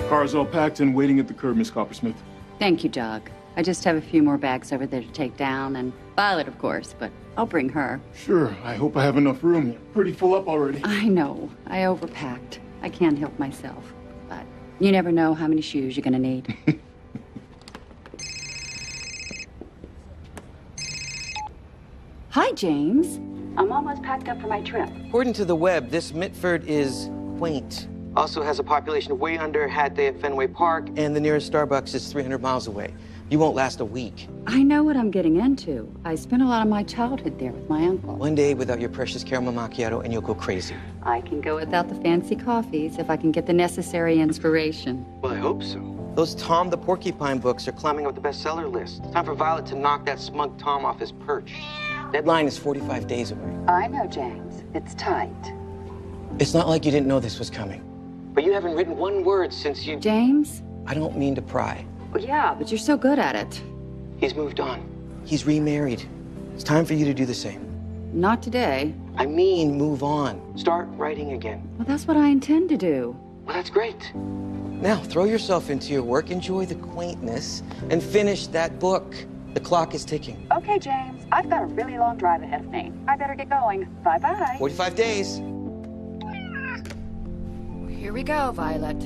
Car's all packed and waiting at the curb, Miss Coppersmith. Thank you, Doug. I just have a few more bags over there to take down, and Violet, of course, but I'll bring her. Sure, I hope I have enough room. You're pretty full up already. I know. I overpacked. I can't help myself. But you never know how many shoes you're gonna need. Hi, James. I'm almost packed up for my trip. According to the web, this Mitford is quaint. Also has a population way under Hathaway at Fenway Park, and the nearest Starbucks is 300 miles away. You won't last a week. I know what I'm getting into. I spent a lot of my childhood there with my uncle. One day without your precious caramel macchiato, and you'll go crazy. I can go without the fancy coffees if I can get the necessary inspiration. Well, I hope so. Those Tom the Porcupine books are climbing up the bestseller list. It's time for Violet to knock that smug Tom off his perch. Deadline is 45 days away. I know, James. It's tight. It's not like you didn't know this was coming. But you haven't written one word since you... James? I don't mean to pry. Well, yeah, but you're so good at it. He's moved on. He's remarried. It's time for you to do the same. Not today. I mean, move on. Start writing again. Well, that's what I intend to do. Well, that's great. Now, throw yourself into your work, enjoy the quaintness, and finish that book. The clock is ticking. Okay, James. I've got a really long drive ahead of me. I better get going. Bye-bye. 45 days. Here we go, Violet.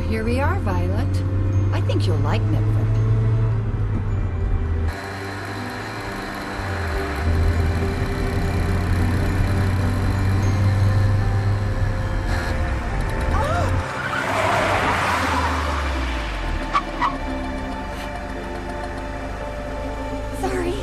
Here we are, Violet. I think you'll like Mitford. Sorry.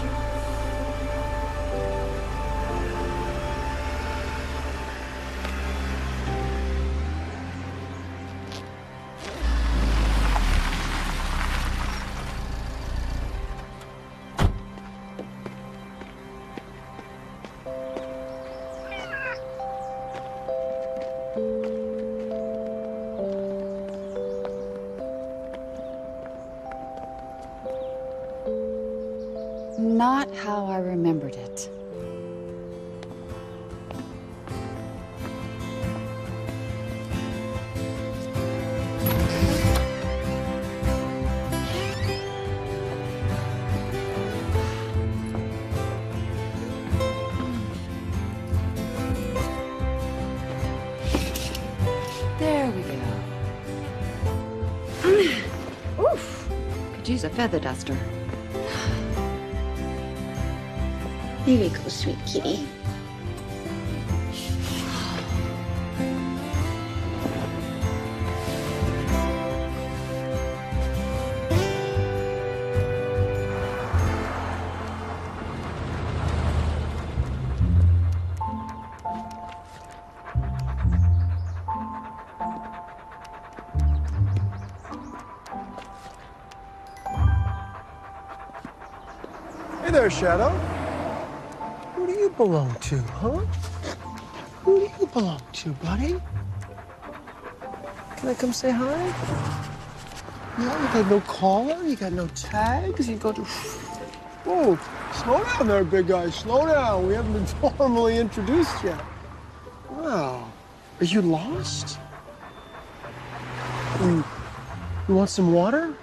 Not how I remembered it. There we go. Oof. Could use a feather duster. Here we go, sweet kitty. Hey there, Shadow. Who do you belong to, huh? Who do you belong to, buddy? Can I come say hi? No, you got no collar, you got no tags, you go to... Whoa, slow down there, big guy, slow down. We haven't been formally introduced yet. Wow, are you lost? You want some water?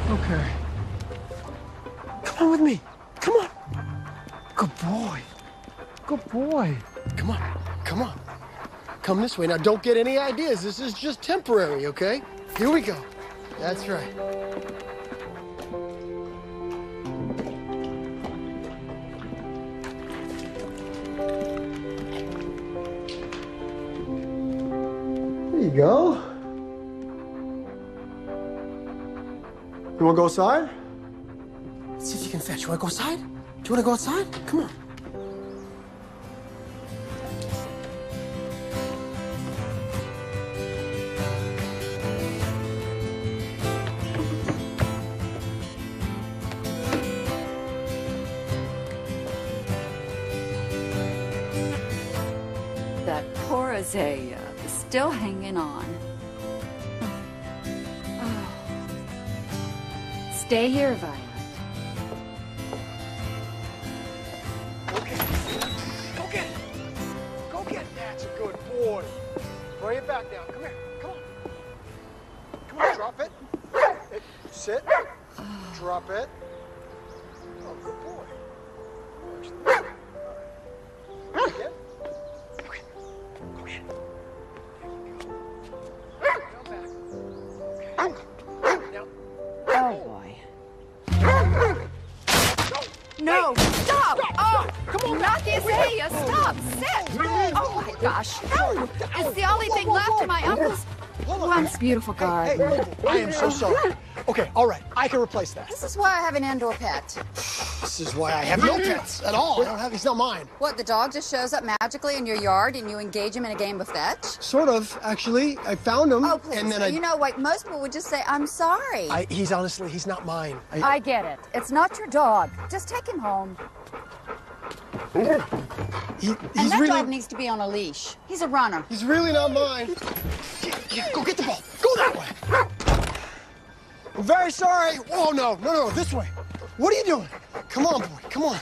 Okay. Come on with me. Come on. Good boy. Good boy. Come on. Come on. Come this way. Now, don't get any ideas. This is just temporary, okay? Here we go. That's right. There you go. You want to go outside? Let's see if you can fetch. You want to go outside? Do you want to go outside? Come on. Isaiah, still hanging on. Oh. Stay here, Violet. Okay. Go get it. Go get it. That's a good boy. Bring it back now. Come here. Come on. Come on, drop it. Sit. Drop it. Oh, good boy. Excellent. All right. Again. Okay. Go ahead. There you go. Come back. Okay. Now. Oh, boy. No, stop! Oh, come on, not the Isaiah! Stop! Sit! Oh my gosh! No! It's the only thing left to my uncle's once beautiful garden. Hey, I am so sorry. Okay, all right, I can replace that. This is why I have an indoor pet. This is why I have no pets at all. He's not mine. What, the dog just shows up magically in your yard and you engage him in a game of fetch? Sort of, actually. I found him. Oh, please. And then You know, like most people would just say, I'm sorry. he's not mine. I get it. It's not your dog. Just take him home. He's And that really, dog needs to be on a leash. He's a runner. he's really not mine. Go get the ball. Go that way. I'm very sorry. Oh, no, this way. What are you doing? Come on, boy, come on.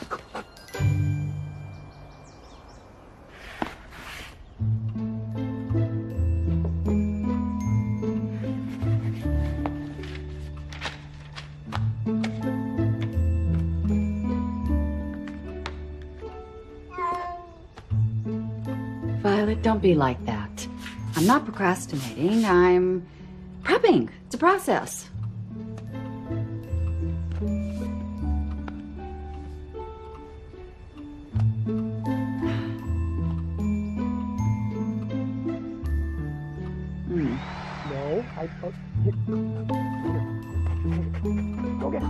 Violet, don't be like that. I'm not procrastinating. I'm prepping. It's a process. No, go get it.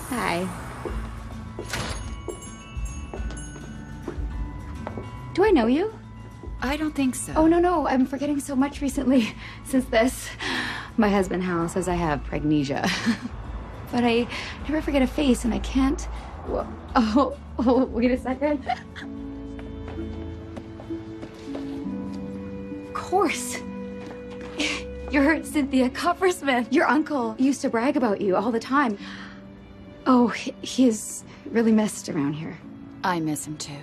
Hi. Do I know you? I don't think so. Oh, no. I'm forgetting so much recently since this. My husband Hal says I have pragnesia. But I never forget a face, and I can't... Whoa. Oh, wait a second. Of course. You're Cynthia Coppersmith. Your uncle used to brag about you all the time. Oh, he's really missed around here. I miss him too.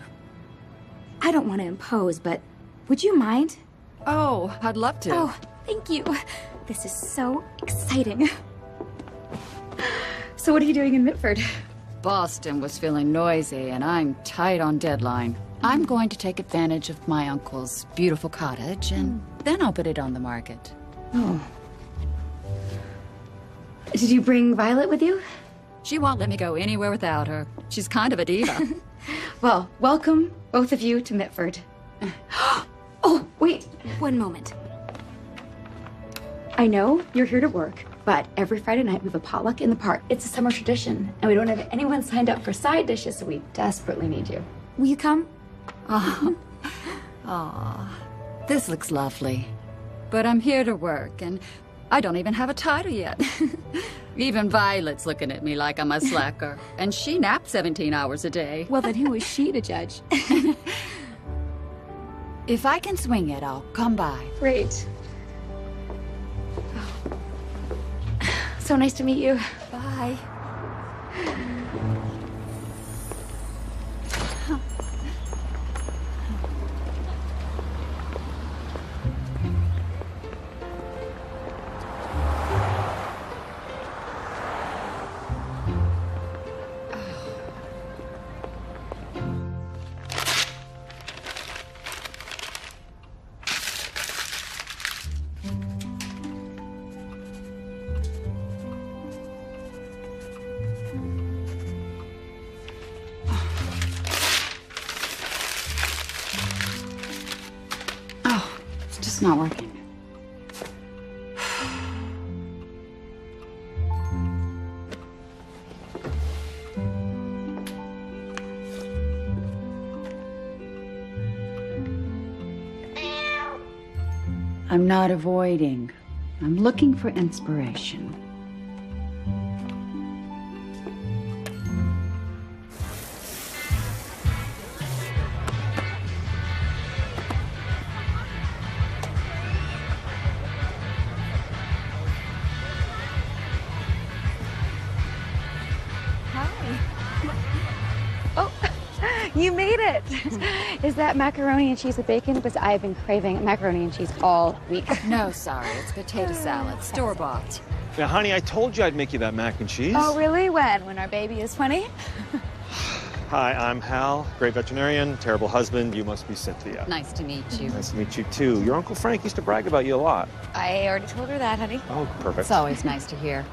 I don't want to impose, but would you mind? Oh, I'd love to. Oh, thank you. This is so exciting. So what are you doing in Mitford? Boston was feeling noisy, and I'm tight on deadline. I'm going to take advantage of my uncle's beautiful cottage, and then I'll put it on the market. Oh. Did you bring Violet with you? She won't let me go anywhere without her. She's kind of a diva. Well, welcome, both of you, to Mitford. Oh, wait, one moment. I know you're here to work, but every Friday night we have a potluck in the park. It's a summer tradition, and we don't have anyone signed up for side dishes, so we desperately need you. Will you come? This looks lovely. But I'm here to work, and I don't even have a title yet. Even Violet's looking at me like I'm a slacker, and she naps 17 hours a day. Well, then who is she to judge? If I can swing it, I'll come by. Great. So nice to meet you. Bye. It's not working. I'm not avoiding. I'm looking for inspiration. Oh, you made it. Is that macaroni and cheese with bacon? Because I've been craving macaroni and cheese all week. No, sorry. It's potato salad, store-bought. Now, honey, I told you I'd make you that mac and cheese. Oh, really? When? When our baby is 20? Hi, I'm Hal, great veterinarian, terrible husband. You must be Cynthia. Nice to meet you. Nice to meet you, too. Your Uncle Frank used to brag about you a lot. I already told her that, honey. Oh, perfect. It's always nice to hear.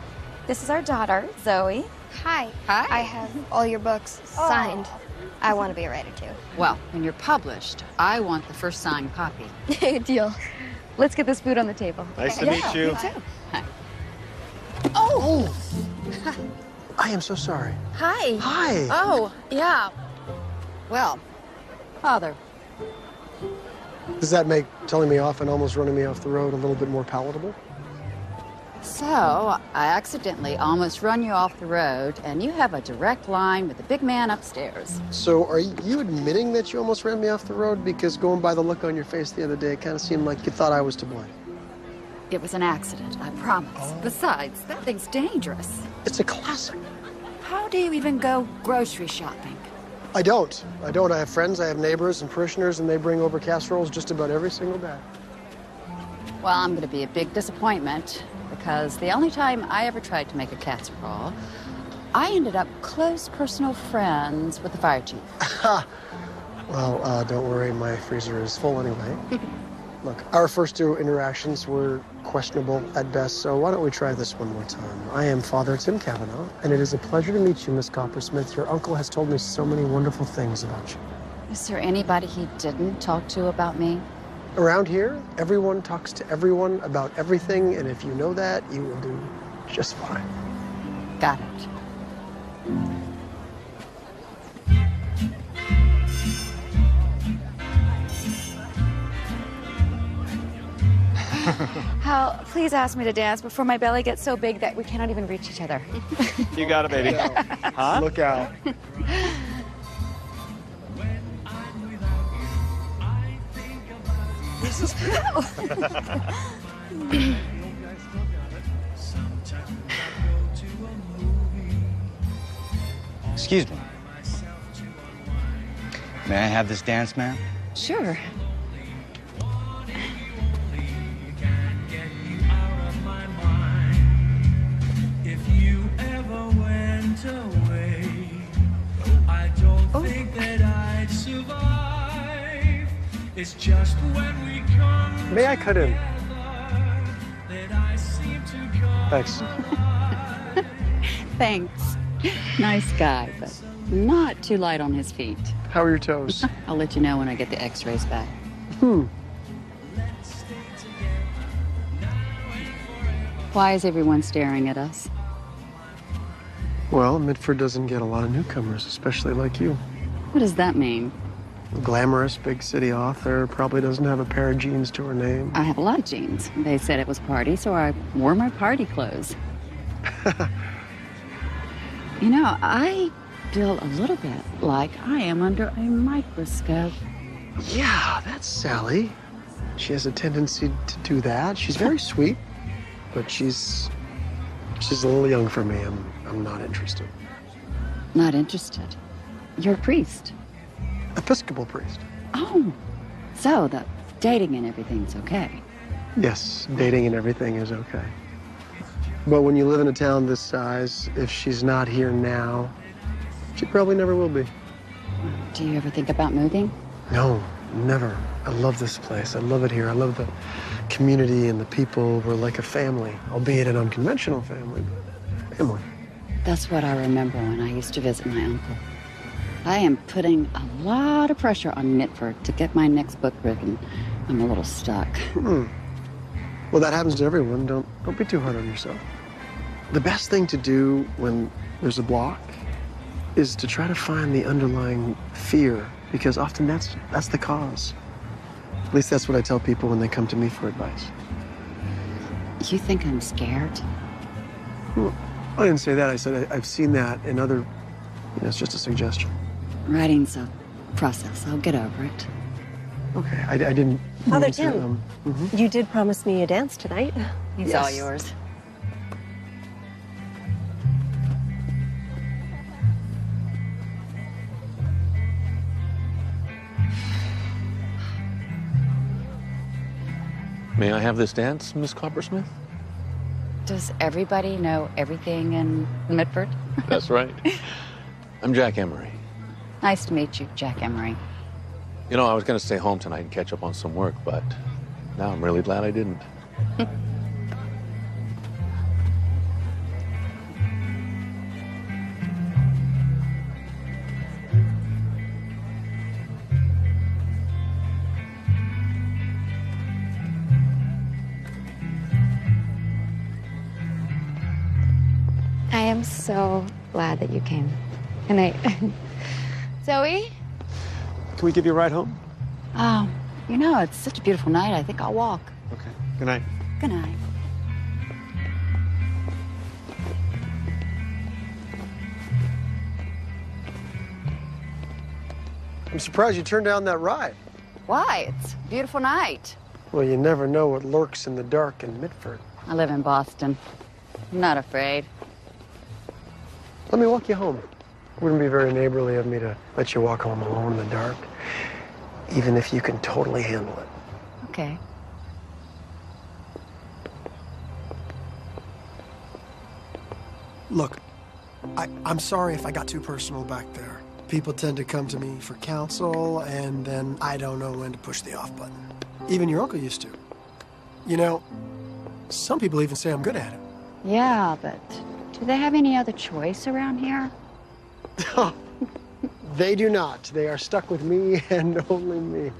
This is our daughter, Zoe. Hi. Hi. I have all your books signed. I want to be a writer too. Well, when you're published, I want the first signed copy. Deal. Let's get this food on the table. Nice to meet you. Me too. Hi. Oh! I am so sorry. Hi. Hi. Oh, yeah. Well, Father, Does that make telling me off and almost running me off the road a little bit more palatable? so I accidentally almost run you off the road, and you have a direct line with the big man upstairs. So are you admitting that you almost ran me off the road? Because going by the look on your face the other day, it kind of seemed like you thought I was to blame. It was an accident, I promise. Besides, that thing's dangerous. It's a classic. How do you even go grocery shopping? I don't. I have friends, I have neighbors and parishioners, and they bring over casseroles just about every single day. Well, I'm going to be a big disappointment, because the only time I ever tried to make a casserole, I ended up close personal friends with the fire chief. Well, don't worry, my freezer is full anyway. Look, our first two interactions were questionable at best, so why don't we try this one more time? I am Father Tim Cavanaugh, and it is a pleasure to meet you, Miss Coppersmith. Your uncle has told me so many wonderful things about you. Is there anybody he didn't talk to about me? Around here, everyone talks to everyone about everything, and if you know that, you will do just fine. Got it. Hal, please ask me to dance before my belly gets so big that we cannot even reach each other. You got it, baby. Huh? Look out. Excuse me. May I have this dance, ma'am? Sure. It's just when we come. May I cut in? That I seem to come. Thanks. Thanks. Nice guy, but not too light on his feet. How are your toes? I'll let you know when I get the x-rays back. Why is everyone staring at us? Well, Mitford doesn't get a lot of newcomers, especially like you. What does that mean? Glamorous big city author, probably doesn't have a pair of jeans to her name. I have a lot of jeans. They said it was party, so I wore my party clothes. You know, I feel a little bit like I am under a microscope. Yeah, that's Sally. She has a tendency to do that. She's very sweet, but she's a little young for me. I'm not interested. Not interested. You're a priest. Episcopal priest. Oh, so the dating and everything's okay. Yes, dating and everything is okay. But when you live in a town this size, if she's not here now, she probably never will be. Do you ever think about moving? No, never. I love this place. I love it here. I love the community and the people. We're like a family, albeit an unconventional family, but family. That's what I remember when I used to visit my uncle. I am putting a lot of pressure on Mitford to get my next book written. I'm a little stuck. Well, that happens to everyone. Don't be too hard on yourself. The best thing to do when there's a block is to try to find the underlying fear, because often that's the cause. At least that's what I tell people when they come to me for advice. You think I'm scared? Well, I didn't say that. I said I've seen that in other... it's just a suggestion. Writing's a process. I'll get over it. Okay, I didn't... Father mean to, Tim, you did promise me a dance tonight. He's all yours. May I have this dance, Miss Coppersmith? Does everybody know everything in Mitford? That's right. I'm Jack Emery. Nice to meet you, Jack Emery. You know, I was going to stay home tonight and catch up on some work, but now I'm really glad I didn't. I am so glad that you came. Good night. Zoe? Can we give you a ride home? Oh, it's such a beautiful night. I think I'll walk. Okay. Good night. Good night. I'm surprised you turned down that ride. Why? It's a beautiful night. Well, you never know what lurks in the dark in Mitford. I live in Boston. I'm not afraid. Let me walk you home. Wouldn't be very neighborly of me to let you walk home alone in the dark, even if you can totally handle it. Okay. Look, I'm sorry if I got too personal back there. People tend to come to me for counsel, and then I don't know when to push the off button. Even your uncle used to. You know, some people even say I'm good at it. Yeah, but do they have any other choice around here? They do not. They are stuck with me and only me.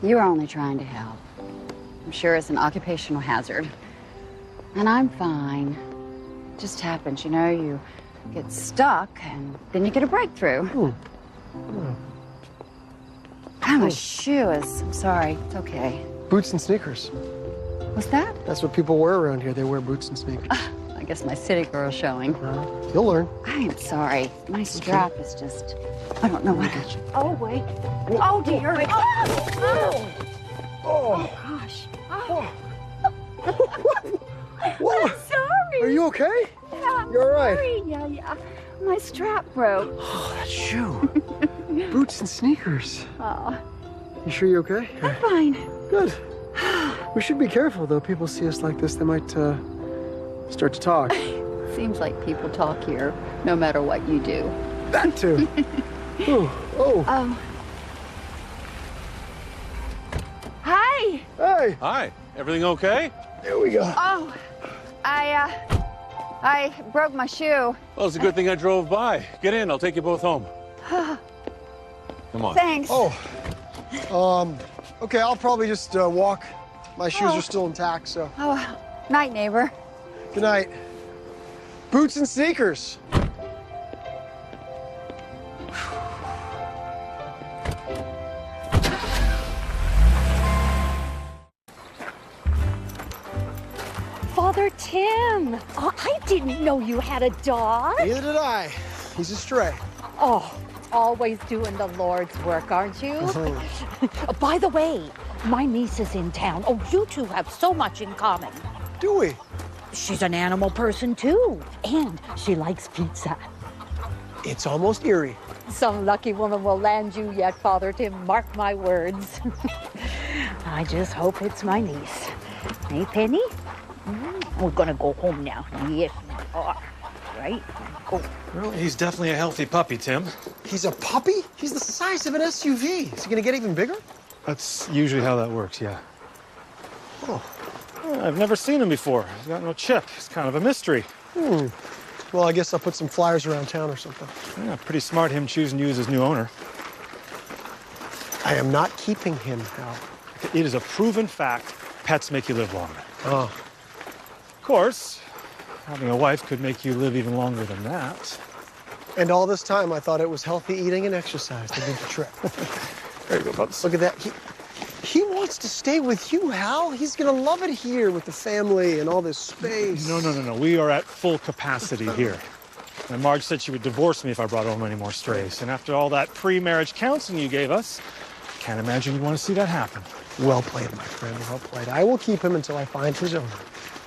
You're only trying to help. I'm sure it's an occupational hazard. And I'm fine. It just happens, you get stuck and then you get a breakthrough. My shoe is, I'm sorry, it's okay. Boots and sneakers. What's that? That's what people wear around here. They wear boots and sneakers. I guess my city girl's showing. You'll learn. I'm sorry. My strap is just, I don't know what I... Oh, wait. Oh, dear. Oh, Gosh. whoa. I'm sorry. Are you okay? Yeah, You're all right. sorry. Yeah. My strap broke. Oh, that shoe. Boots and sneakers. Oh, You sure you're okay? I'm fine. Good. We should be careful, though. People see us like this, they might start to talk. Seems like people talk here, no matter what you do. That too. Oh. Hi. Hey. Hi. Everything okay? There we go. Oh, I broke my shoe. Well, it's a good thing I drove by. Get in. I'll take you both home. Come on. Thanks. Okay, I'll probably just walk. My shoes are still intact, so. Oh, night, neighbor. Good night. Boots and sneakers. Father Tim, I didn't know you had a dog. Neither did I. He's a stray. Oh, always doing the Lord's work, aren't you? By the way, my niece is in town. Oh, you two have so much in common. Do we? She's an animal person, too. And she likes pizza. It's almost eerie. Some lucky woman will land you yet, Father Tim. Mark my words. I just hope it's my niece. Hey, Penny? We're gonna go home now. Yes, we are. Right? Go. Well, he's definitely a healthy puppy, Tim. He's a puppy? He's the size of an SUV. Is he gonna get even bigger? That's usually how that works, yeah. Oh. I've never seen him before. He's got no chip. It's kind of a mystery. Well, I guess I'll put some flyers around town or something. Yeah, pretty smart him choosing you as his new owner. I am not keeping him, Hal. It is a proven fact pets make you live longer. Oh. Of course, having a wife could make you live even longer than that. And all this time, I thought it was healthy eating and exercise that did the trick. There you go, Bubs. Look at that. wants to stay with you, Hal. He's gonna love it here with the family and all this space. No. We are at full capacity here. And Marge said she would divorce me if I brought home any more strays. And after all that pre-marriage counseling you gave us, can't imagine you want to see that happen. Well played, my friend, well played. I will keep him until I find his owner.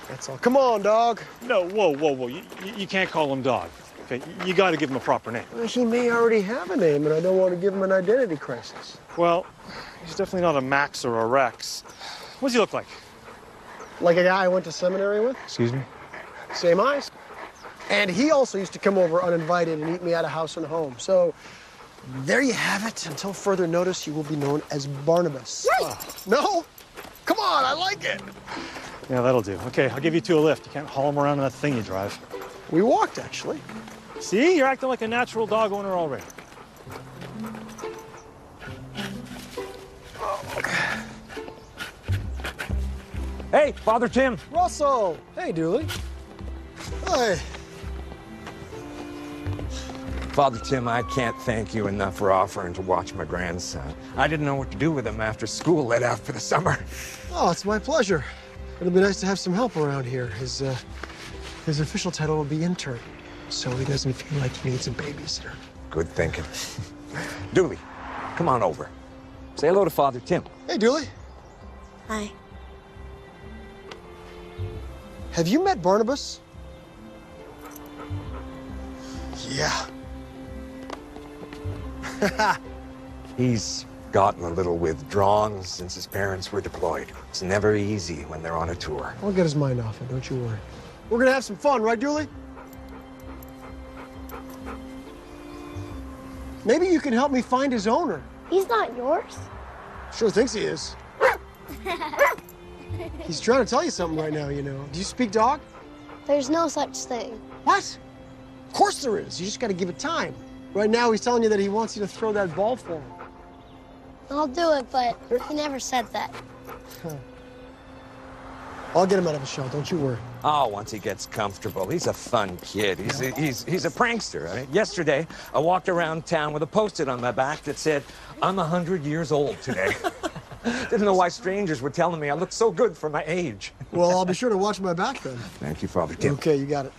That's all. Come on, dog. No, whoa. You can't call him dog. Okay, you got to give him a proper name. Well, he may already have a name, and I don't want to give him an identity crisis. Well, he's definitely not a Max or a Rex. What does he look like? Like a guy I went to seminary with? Excuse me? Same eyes. And he also used to come over uninvited and eat me out of house and home. So there you have it. Until further notice, you will be known as Barnabas. No? Come on, I like it. Yeah, that'll do. Okay, I'll give you two a lift. You can't haul them around in that thing you drive. We walked, actually. See? You're acting like a natural dog owner already. Hey, Father Tim. Russell. Hey, Dooley. Hi. Father Tim, I can't thank you enough for offering to watch my grandson. I didn't know what to do with him after school let out for the summer. Oh, it's my pleasure. It'll be nice to have some help around here. His official title will be intern, so he doesn't feel like he needs a babysitter. Good thinking. Dooley, come on over. Say hello to Father Tim. Hey, Dooley. Hi. Have you met Barnabas? Yeah. He's gotten a little withdrawn since his parents were deployed. It's never easy when they're on a tour. I'll get his mind off him, don't you worry. We're gonna have some fun, right, Dooley? Maybe you can help me find his owner. He's not yours? Sure thinks he is. He's trying to tell you something right now, you know. Do you speak dog? There's no such thing. What? Of course there is. You just gotta give it time. Right now, he's telling you that he wants you to throw that ball for him. I'll do it, but he never said that. I'll get him out of his shell, don't you worry. Oh, once he gets comfortable, he's a fun kid. He's a prankster. I mean, yesterday, I walked around town with a Post-it on my back that said, "I'm 100 years old today." Didn't know why strangers were telling me I looked so good for my age. Well, I'll be sure to watch my back then. Thank you, Father Tim. Okay, you got it.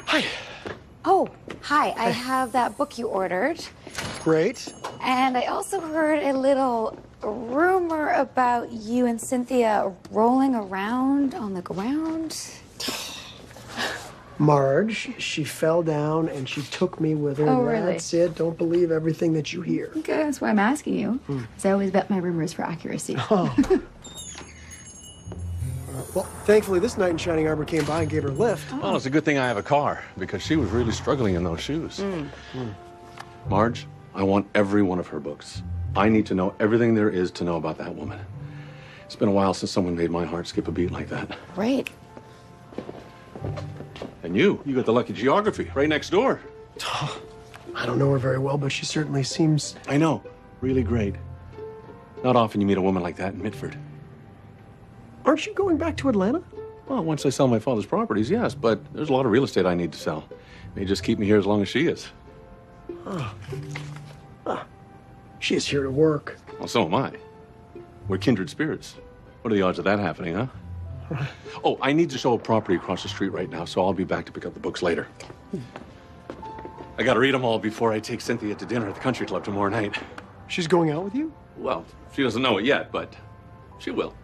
Hi. Oh, hi. I have that book you ordered. Great. And I also heard a little rumor about you and Cynthia rolling around on the ground. Marge, she fell down and she took me with her. Oh, really? That's it. Don't believe everything that you hear. Okay, that's why I'm asking you. Because I always bet my rumors for accuracy. Oh. Well, thankfully, this knight in shining armor came by and gave her a lift. Well, it's a good thing I have a car, because she was really struggling in those shoes. Marge, I want every one of her books. I need to know everything there is to know about that woman. It's been a while since someone made my heart skip a beat like that. Right. And you got the lucky geography right next door. I don't know her very well, but she certainly seems... I know, really great. Not often you meet a woman like that in Mitford. Aren't you going back to Atlanta? Well, once I sell my father's properties, yes, but there's a lot of real estate I need to sell. May just keep me here as long as she is. She is here to work. Well, so am I. We're kindred spirits. What are the odds of that happening, huh? Oh, I need to show a property across the street right now, so I'll be back to pick up the books later. I gotta read them all before I take Cynthia to dinner at the country club tomorrow night. She's going out with you? Well, she doesn't know it yet, but she will.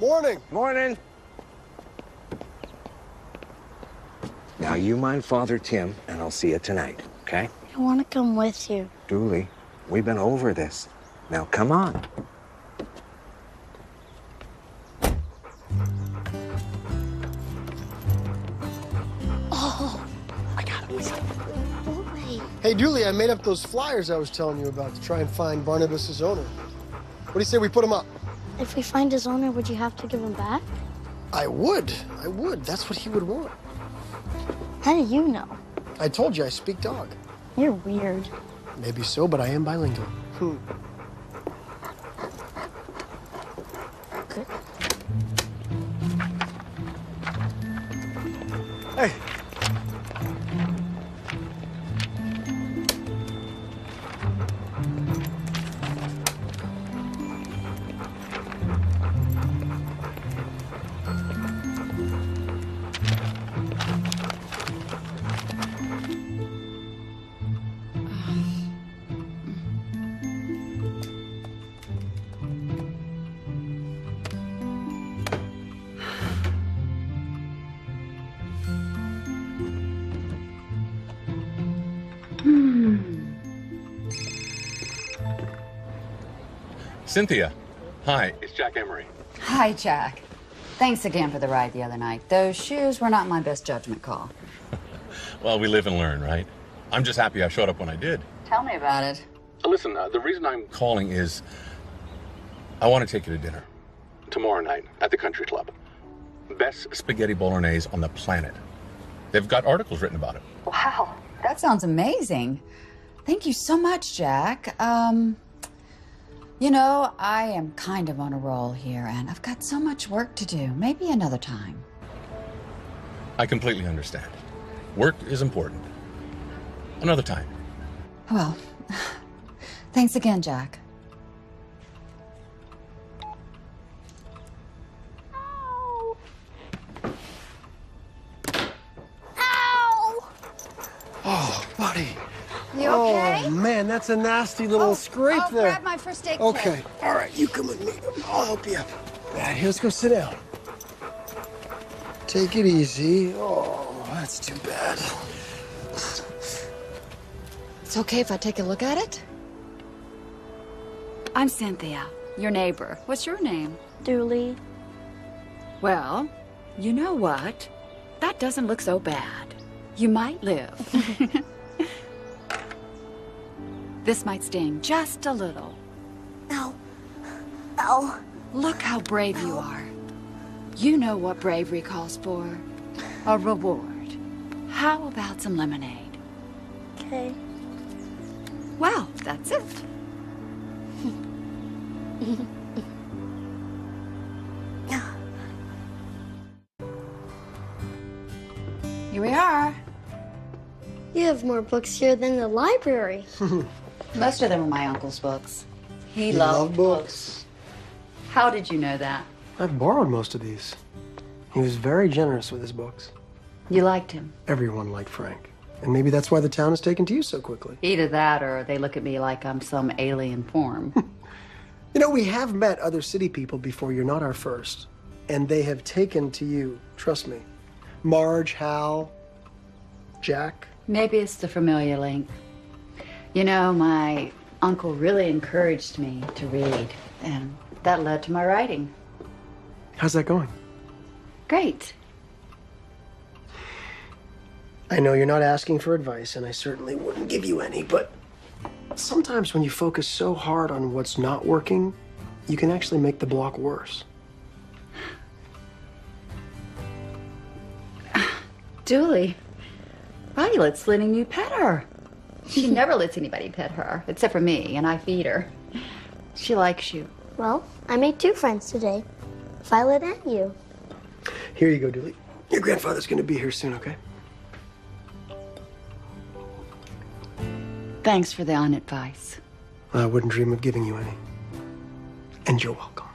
Morning. Morning. Now, you mind Father Tim, and I'll see you tonight, okay? I want to come with you. Dooley, we've been over this. Now, come on. Oh, I got it. boy. Hey, Dooley, I made up those flyers I was telling you about to try and find Barnabas' owner. What do you say we put them up? If we find his owner, would you have to give him back? I would. I would. That's what he would want. How do you know? I told you I speak dog. You're weird. Maybe so, but I am bilingual. Good. Hey. Cynthia, hi, it's Jack Emery. Hi, Jack. Thanks again for the ride the other night. Those shoes were not my best judgment call. Well, we live and learn, right? I'm just happy I showed up when I did. Tell me about it. Listen, the reason I'm calling is I want to take you to dinner tomorrow night at the country club. Best spaghetti bolognese on the planet. They've got articles written about it. Wow, that sounds amazing. Thank you so much, Jack. You know, I am kind of on a roll here, and I've got so much work to do. Maybe another time. I completely understand. Work is important. Another time. Well, thanks again, Jack. Oh, buddy. You okay? Oh, man, that's a nasty little scrape I'll there. grab my first aid kit. Okay. All right, you come with me. I'll help you. Yeah, here, let's go sit down. Take it easy. Oh, that's too bad. It's okay if I take a look at it? I'm Cynthia, your neighbor. What's your name? Dooley. Well, you know what? That doesn't look so bad. You might live. This might sting just a little. Ow. Ow. Look how brave you are. You know what bravery calls for. A reward. How about some lemonade? Okay. Well, that's it. Here we are. You have more books here than the library. Most of them are my uncle's books. He loved loved books. How did you know that? I've borrowed most of these. He was very generous with his books. You liked him. Everyone liked Frank. And maybe that's why the town has taken to you so quickly. Either that or they look at me like I'm some alien form. You know, we have met other city people before. You're not our first. And they have taken to you, trust me. Marge, Hal, Jack. Maybe it's the familiar link. You know, my uncle really encouraged me to read, and that led to my writing. How's that going? Great. I know you're not asking for advice, and I certainly wouldn't give you any, but sometimes when you focus so hard on what's not working, you can actually make the block worse. Julie, Violet's letting you pet her. She never lets anybody pet her, except for me, and I feed her. She likes you. Well, I made 2 friends today. Violet and you. Here you go, Dooley. Your grandfather's gonna be here soon, okay? Thanks for the advice. I wouldn't dream of giving you any. And you're welcome.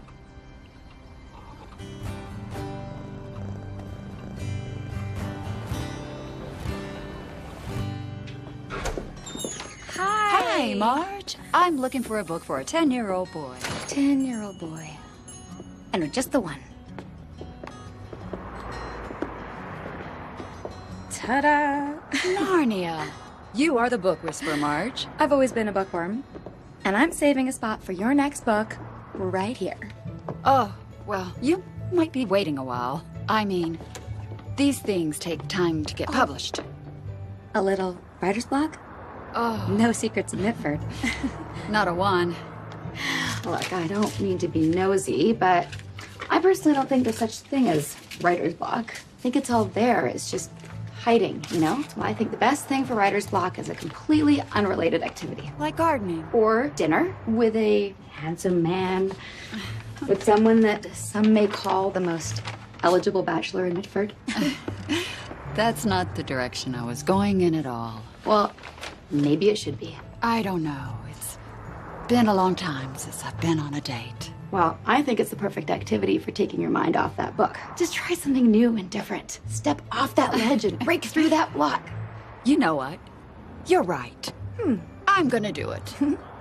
Hi, Marge. I'm looking for a book for a 10-year-old boy. 10-year-old boy. I know just the one. Ta-da! Narnia. You are the book whisperer, Marge. I've always been a bookworm. And I'm saving a spot for your next book right here. Oh, well, you might be waiting a while. I mean, these things take time to get published. A little writer's block? Oh. No secrets in Mitford. Not a one. Look, I don't mean to be nosy, but I personally don't think there's such thing as writer's block. I think it's all there. It's just hiding, you know? Well, I think the best thing for writer's block is a completely unrelated activity. Like gardening. Or dinner with a handsome man, with someone that some may call the most eligible bachelor in Mitford. That's not the direction I was going in at all. Well, maybe it should be. I don't know. It's been a long time since I've been on a date. Well, I think it's the perfect activity for taking your mind off that book. Just try something new and different. Step off that ledge and break through that block. You know what? You're right. I'm gonna do it.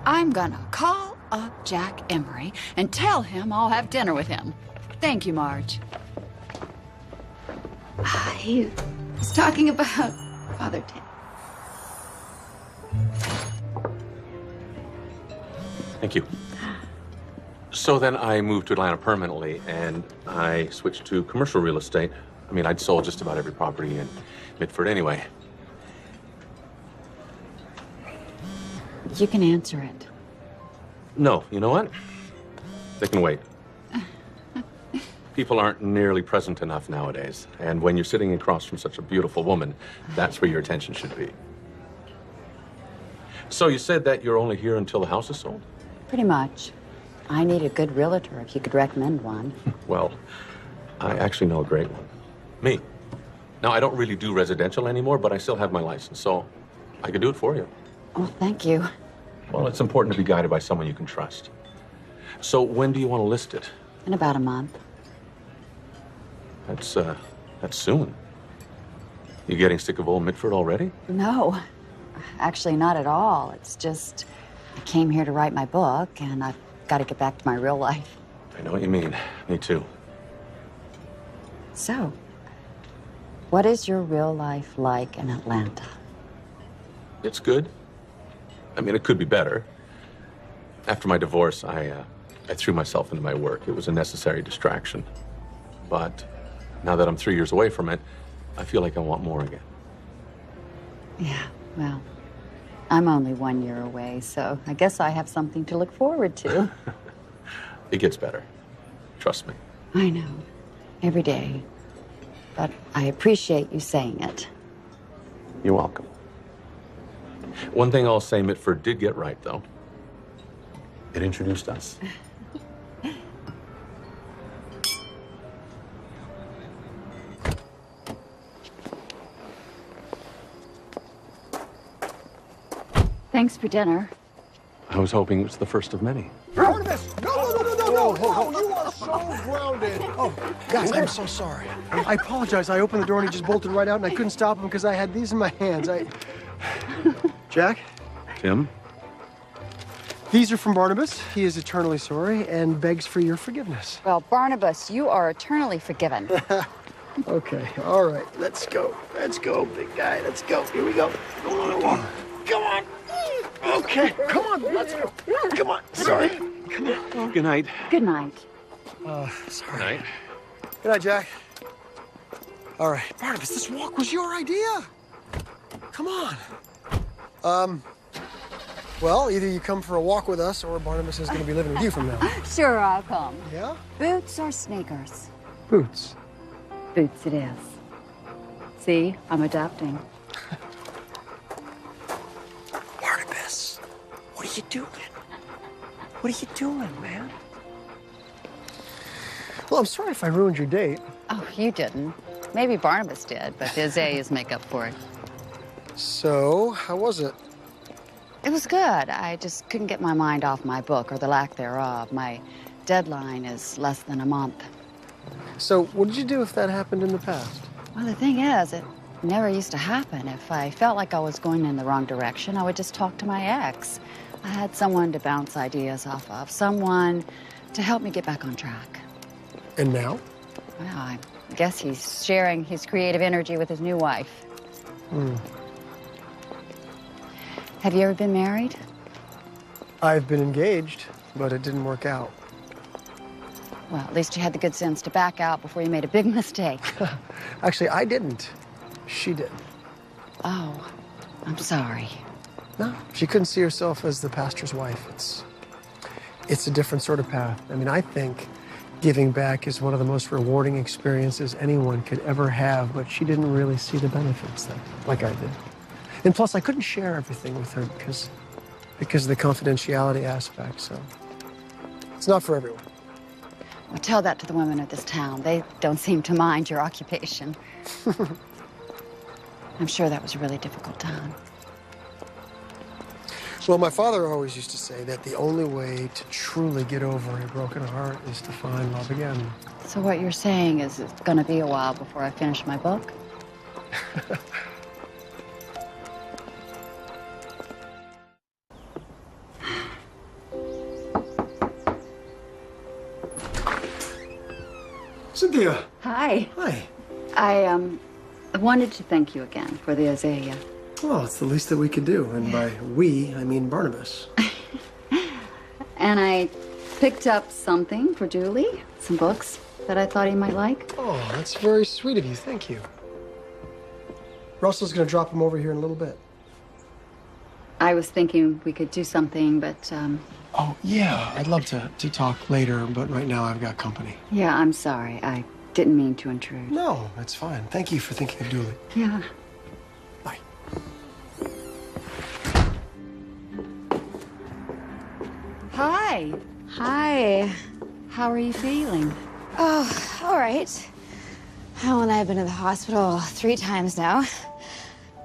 I'm gonna call up Jack Emery and tell him I'll have dinner with him. Thank you, Marge. I was talking about Father Tim. Thank you. So then I moved to Atlanta permanently, and I switched to commercial real estate. I mean, I'd sold just about every property in Mitford anyway. You can answer it. No, you know what? They can wait. People aren't nearly present enough nowadays, and when you're sitting across from such a beautiful woman, that's where your attention should be. So you said that you're only here until the house is sold? Pretty much. I need a good realtor if you could recommend one. Well, I actually know a great one. Me. Now, I don't really do residential anymore, but I still have my license, so I could do it for you. Oh, thank you. Well, it's important to be guided by someone you can trust. So when do you want to list it? In about a month. That's soon. You getting sick of old Mitford already? No, actually not at all. It's just I came here to write my book, and I've got to get back to my real life. I know what you mean. Me too. So, what is your real life like in Atlanta? It's good. I mean, it could be better. After my divorce, I threw myself into my work. It was a necessary distraction. But now that I'm 3 years away from it, I feel like I want more again. Yeah, well, I'm only 1 year away, so I guess I have something to look forward to. It gets better. Trust me. I know. Every day. But I appreciate you saying it. You're welcome. One thing I'll say Mitford did get right, though. It introduced us. Thanks for dinner. I was hoping it was the first of many. Barnabas! No! You are so grounded. Oh, guys, I'm so sorry. I apologize. I opened the door and he just bolted right out, and I couldn't stop him because I had these in my hands. Jack? Tim? These are from Barnabas. He is eternally sorry and begs for your forgiveness. Well, Barnabas, you are eternally forgiven. Okay, all right. Let's go. Let's go, big guy. Let's go. Here we go. Go on a walk. Come on. Okay, come on. Let's go. Come on. Sorry. Come on. Good night. Good night. Sorry. Good night. Good night, Jack. All right, Barnabas, this walk was your idea. Come on. Well, either you come for a walk with us or Barnabas is going to be living with you from now on. Sure, I'll come. Yeah? Boots or sneakers? Boots. Boots it is. See, I'm adapting. Barnabas, what are you doing? What are you doing, man? Well, I'm sorry if I ruined your date. Oh, you didn't. Maybe Barnabas did, but his A's make up for it. So, how was it? It was good. I just couldn't get my mind off my book, or the lack thereof. My deadline is less than a month. So, what did you do if that happened in the past? Well, the thing is, it never used to happen. If I felt like I was going in the wrong direction, I would just talk to my ex. I had someone to bounce ideas off of, someone to help me get back on track. And now? Well, I guess he's sharing his creative energy with his new wife. Have you ever been married? I've been engaged, but it didn't work out. Well, at least you had the good sense to back out before you made a big mistake. Actually, I didn't. She did. Oh, I'm sorry. No, she couldn't see herself as the pastor's wife. it's a different sort of path. I mean, I think giving back is one of the most rewarding experiences anyone could ever have, but she didn't really see the benefits like I did. And plus, I couldn't share everything with her because of the confidentiality aspect, so it's not for everyone. Well, tell that to the women of this town. They don't seem to mind your occupation. I'm sure that was a really difficult time. Well, my father always used to say that the only way to truly get over a broken heart is to find love again. So what you're saying is it's going to be a while before I finish my book? Cynthia. Hi. Hi. I wanted to thank you again for the azalea. Well, it's the least that we could do, and by we, I mean Barnabas. And I picked up something for Dooley, some books that I thought he might like. Oh, that's very sweet of you. Thank you. Russell's gonna drop him over here in a little bit. I was thinking we could do something, but, Oh, yeah, I'd love to talk later, but right now I've got company. yeah, I'm sorry. I didn't mean to intrude. No, that's fine. Thank you for thinking of Dooley. Yeah. Bye. Hi. Hi. How are you feeling? Oh, all right. Hal and I have been to the hospital 3 times now.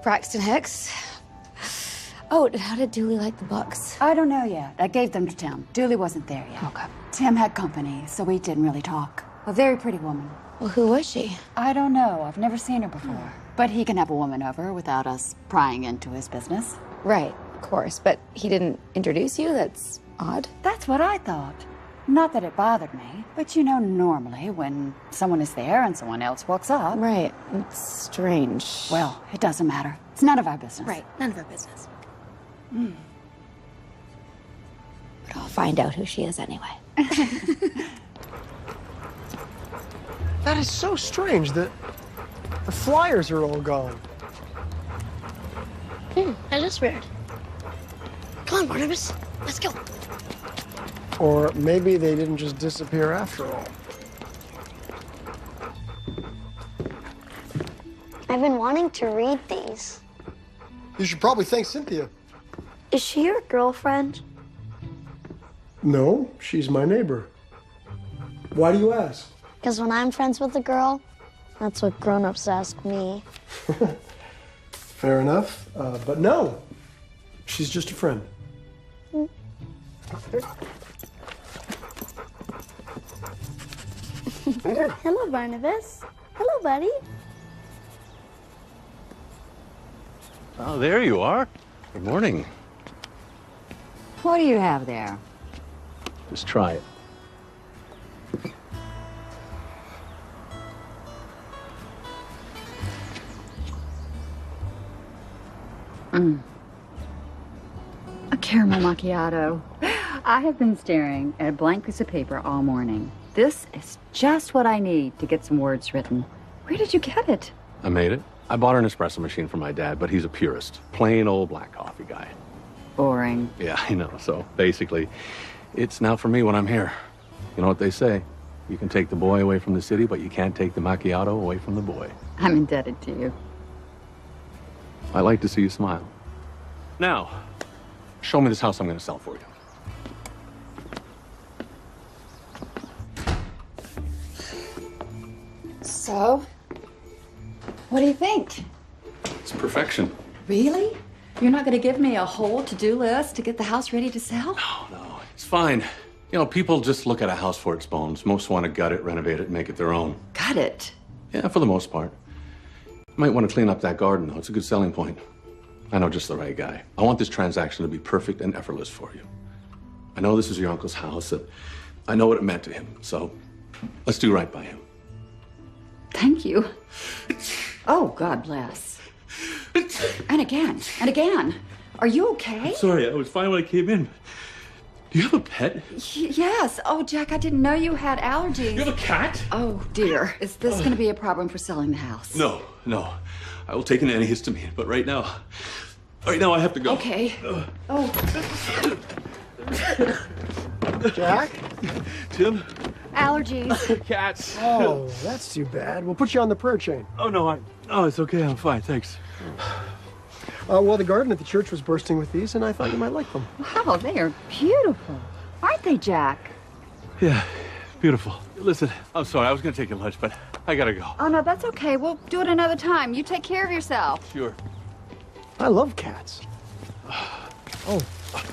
Braxton Hicks. Oh, how did Dooley like the books? I don't know yet. I gave them to Tim. Dooley wasn't there yet. Okay. Tim had company, so we didn't really talk. A very pretty woman. Well, who was she? I don't know. I've never seen her before. But he can have a woman over without us prying into his business. Right, of course. But he didn't introduce you? That's odd. That's what I thought. Not that it bothered me, but you know, normally when someone is there and someone else walks up. Right. It's strange. Well, it doesn't matter. It's none of our business. Right. None of our business. But I'll find out who she is anyway. That is so strange that the flyers are all gone. That is weird. Come on, Barnabas. Let's go. Or maybe they didn't just disappear after all. I've been wanting to read these. You should probably thank Cynthia. Is she your girlfriend? No, she's my neighbor. Why do you ask? Because when I'm friends with a girl, that's what grown-ups ask me. Fair enough, but no. She's just a friend. Hello, Barnabas. Hello, buddy. Oh, there you are. Good morning. What do you have there? Just try it. A caramel macchiato. I have been staring at a blank piece of paper all morning. This is just what I need to get some words written. Where did you get it? I made it. I bought an espresso machine for my dad, but he's a purist. Plain old black coffee guy. Boring. Yeah, I know. So basically, it's now for me when I'm here. You know what they say? You can take the boy away from the city, but you can't take the macchiato away from the boy. I'm indebted to you. I like to see you smile. Now, show me this house I'm going to sell for you. So, what do you think? It's perfection. Really? You're not going to give me a whole to-do list to get the house ready to sell? No, it's fine. You know, people just look at a house for its bones. Most want to gut it, renovate it, and make it their own. Got it. Yeah, for the most part. You might want to clean up that garden, though. It's a good selling point. I know just the right guy. I want this transaction to be perfect and effortless for you. I know this is your uncle's house. I know what it meant to him, so let's do right by him. Thank you. Oh, God bless. And again, and again. Are you okay? Sorry, I was fine when I came in. Do you have a pet? Yes. Oh, Jack, I didn't know you had allergies. You have a cat? Oh, dear. Is this going to be a problem for selling the house? No. I will take an antihistamine, but right now I have to go. Okay. Oh. Jack? Tim? Allergies. Cats. Oh, that's too bad. We'll put you on the prayer chain. Oh, no, it's okay. I'm fine. Thanks. Well, the garden at the church was bursting with these, and I thought you might like them. Wow, they are beautiful. Aren't they, Jack? Yeah, beautiful. Listen, I'm sorry. I was going to take your lunch, but I got to go. Oh, no, that's okay. We'll do it another time. You take care of yourself. Sure. I love cats. Oh,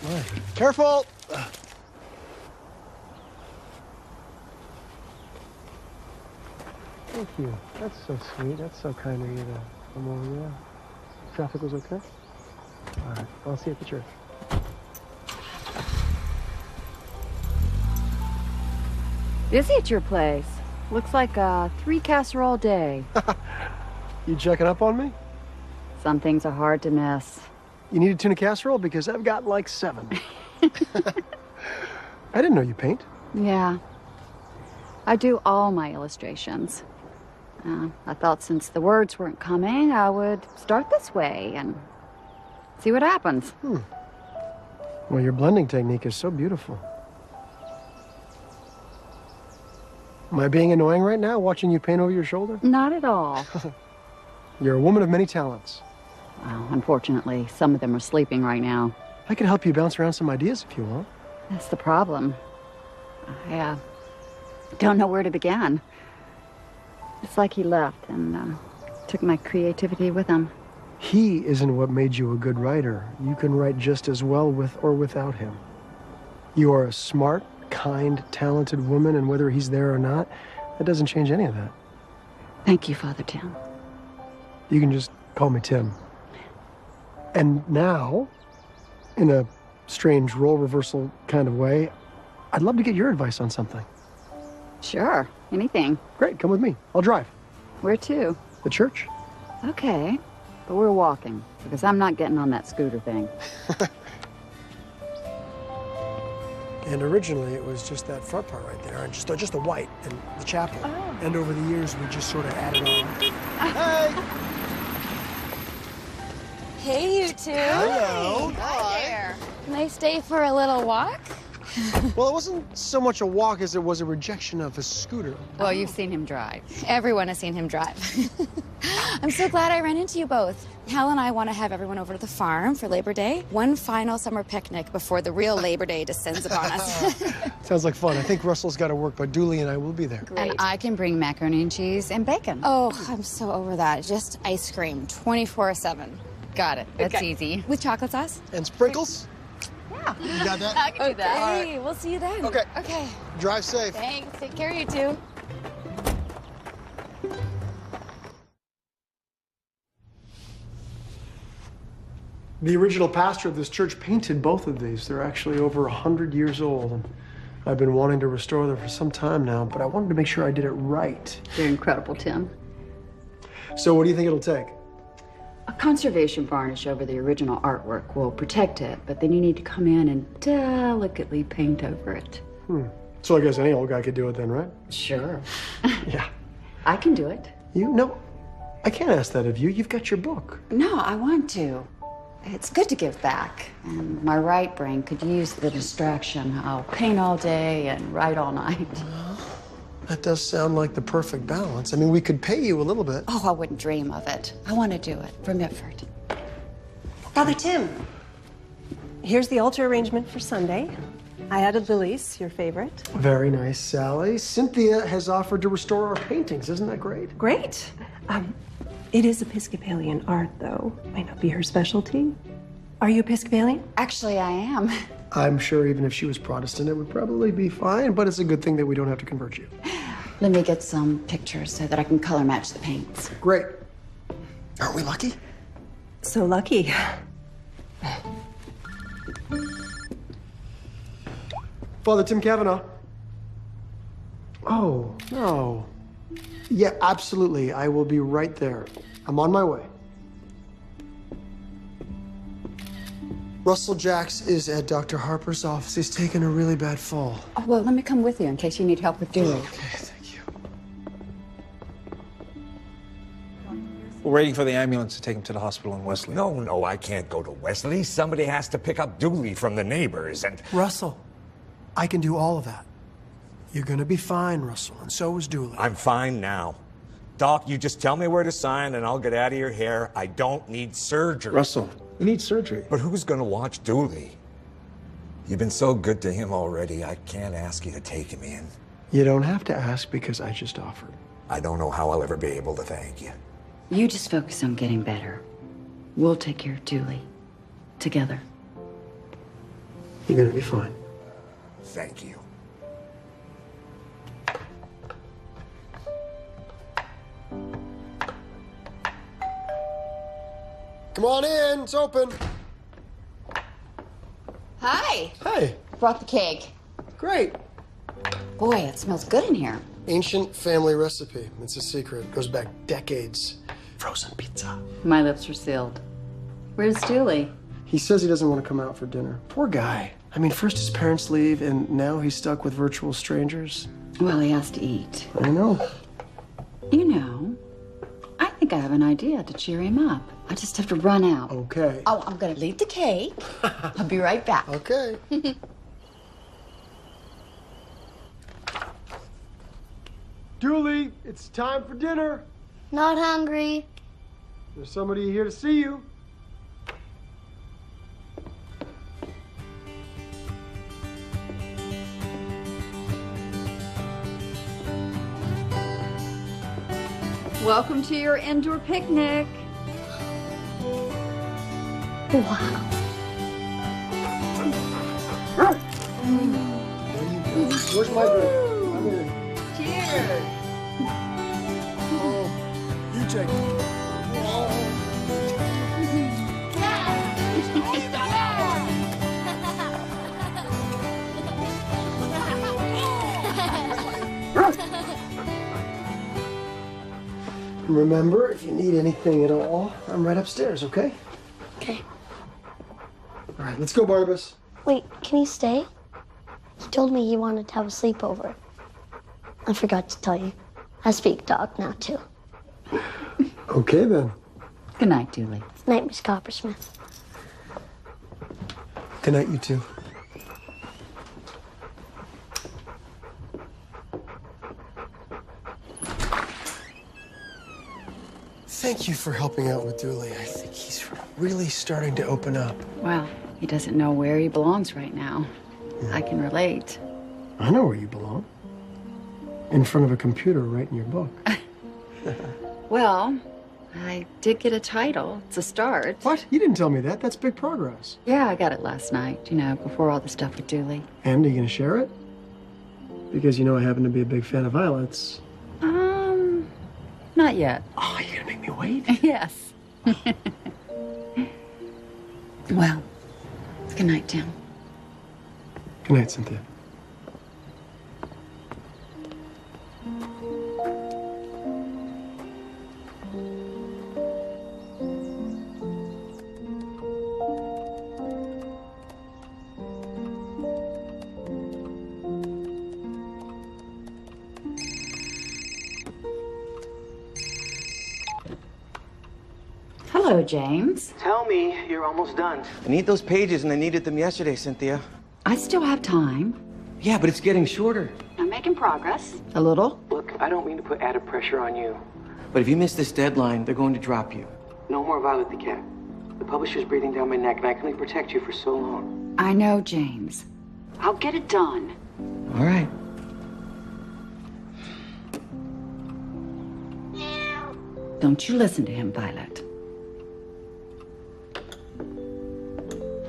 my. Careful! Thank you. That's so sweet. That's so kind of you to come over here. Traffic was okay? All right. I'll see you at the church. Busy at your place. Looks like a 3-casserole day. You checking up on me? Some things are hard to miss. You need a tuna casserole? Because I've got like 7. I didn't know you paint. Yeah. I do all my illustrations. I thought since the words weren't coming, I would start this way and see what happens. Well, your blending technique is so beautiful. Am I being annoying right now, watching you paint over your shoulder? Not at all. You're a woman of many talents. Well, unfortunately, some of them are sleeping right now. I can help you bounce around some ideas if you want. That's the problem. I don't know where to begin. It's like he left and took my creativity with him. He isn't what made you a good writer. You can write just as well with or without him. You are a smart, kind, talented woman, and whether he's there or not, that doesn't change any of that. Thank you, Father Tim. You can just call me Tim. And now, in a strange role reversal kind of way, I'd love to get your advice on something. Sure, anything. Great, come with me. I'll drive. Where to? The church. Okay, but we're walking, because I'm not getting on that scooter thing. And originally, it was just that front part right there, and just the white and the chapel. Oh. And over the years, we just sort of added on. Hey! Hey, you two. Hello. Hi there. Nice day for a little walk? Well, it wasn't so much a walk as it was a rejection of a scooter. Well, you've seen him drive. Everyone has seen him drive. I'm so glad I ran into you both. Hal and I want to have everyone over to the farm for Labor Day. One final summer picnic before the real Labor Day descends upon us. Sounds like fun. I think Russell's got to work, but Dooley and I will be there. Great. And I can bring macaroni and cheese and bacon. Oh, I'm so over that. Just ice cream, 24/7. Got it. That's easy. With chocolate sauce? And sprinkles? Yeah. You got that? I can do that. Okay, we'll see you then. Okay. Okay. Drive safe. Thanks. Take care, you two. The original pastor of this church painted both of these. They're actually over 100 years old. And I've been wanting to restore them for some time now, but I wanted to make sure I did it right. They're incredible, Tim. So what do you think it'll take? A conservation varnish over the original artwork will protect it, but then you need to come in and delicately paint over it. So I guess any old guy could do it then, right? Sure. Yeah. I can do it. You? No. I can't ask that of you. You've got your book. No, I want to. It's good to give back, and my right brain could use the distraction. I'll paint all day and write all night. That does sound like the perfect balance. I mean, we could pay you a little bit. Oh, I wouldn't dream of it. I want to do it for Mitford. Father Tim, here's the altar arrangement for Sunday. I added lilies, your favorite. Very nice, Sally. Cynthia has offered to restore our paintings. Isn't that great? Great. It is Episcopalian art, though. Might not be her specialty. Are you Episcopalian? Actually, I am. I'm sure even if she was Protestant, it would probably be fine, but it's a good thing that we don't have to convert you. Let me get some pictures so that I can color match the paints. Great. Aren't we lucky? So lucky. Father Tim Kavanaugh. Oh, no. Yeah, absolutely. I will be right there. I'm on my way. Russell Jacks is at Dr. Harper's office. He's taken a really bad fall. Oh, well, let me come with you in case you need help with Dooley. Okay, thank you. We're waiting for the ambulance to take him to the hospital in Wesley. No, I can't go to Wesley. Somebody has to pick up Dooley from the neighbors, and... Russell, I can do all of that. You're gonna be fine, Russell, and so is Dooley. I'm fine now. Doc, you just tell me where to sign and I'll get out of your hair. I don't need surgery. Russell, you need surgery. But who's gonna watch Dooley? You've been so good to him already, I can't ask you to take him in. You don't have to ask because I just offered. I don't know how I'll ever be able to thank you. You just focus on getting better. We'll take care of Julie. Together. You're gonna be fine. Thank you. Come on in, it's open. Hi. Hey. Brought the cake. Great. Boy, it smells good in here. Ancient family recipe. It's a secret. It goes back decades. Frozen pizza. My lips are sealed. Where's Julie? He says he doesn't want to come out for dinner. Poor guy. I mean, first his parents leave, and now he's stuck with virtual strangers. Well, he has to eat. I know. You know, I think I have an idea to cheer him up. I just have to run out. Okay. Oh, I'm gonna leave the cake. I'll be right back. Okay. Dooley, it's time for dinner. Not hungry. There's somebody here to see you. Welcome to your indoor picnic. Wow. Where's my drink? I'm in. Cheers. Oh, you take it. Remember, if you need anything at all, I'm right upstairs, okay? Okay. All right, let's go, Barnabas. Wait, can he stay? He told me he wanted to have a sleepover. I forgot to tell you. I speak dog now, too. Okay, then. Good night, Dooley. Night, Miss Coppersmith. Good night, you two. Thank you for helping out with Dooley. I think he's really starting to open up. Well, he doesn't know where he belongs right now. I can relate. I know where you belong. In front of a computer writing your book. Well, I did get a title. It's a start. What? You didn't tell me that. That's big progress. Yeah, I got it last night, you know, before all the stuff with Dooley. And are you going to share it? Because you know I happen to be a big fan of Violet's. Not yet. Oh, you're going to make me wait? Yes. Well, good night, Tim. Good night, Cynthia. Hello, James. Tell me you're almost done. I need those pages, and I needed them yesterday, Cynthia. I still have time. Yeah, but it's getting shorter. I'm making progress. A little. Look, I don't mean to put added pressure on you, but if you miss this deadline, they're going to drop you. No more Violet the cat. The publisher's breathing down my neck, and I can only protect you for so long. I know, James. I'll get it done. All right. Don't you listen to him, Violet.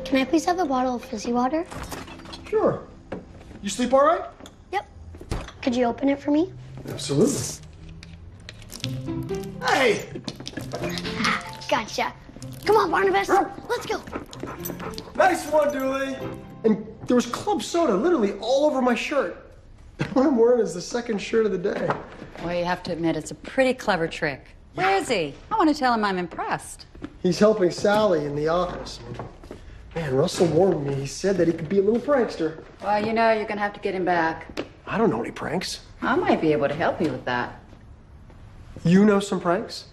Can I please have a bottle of fizzy water? Sure. You sleep all right? Yep. Could you open it for me? Absolutely. Hey! Gotcha. Come on, Barnabas. Let's go. Nice one, Dooley. And there was club soda literally all over my shirt. What I'm wearing is the second shirt of the day. Well, you have to admit, it's a pretty clever trick. Where is he? I want to tell him I'm impressed. He's helping Sally in the office. Man, Russell warned me. He said that he could be a little prankster. Well, you know, you're going to have to get him back. I don't know any pranks. I might be able to help you with that. You know some pranks?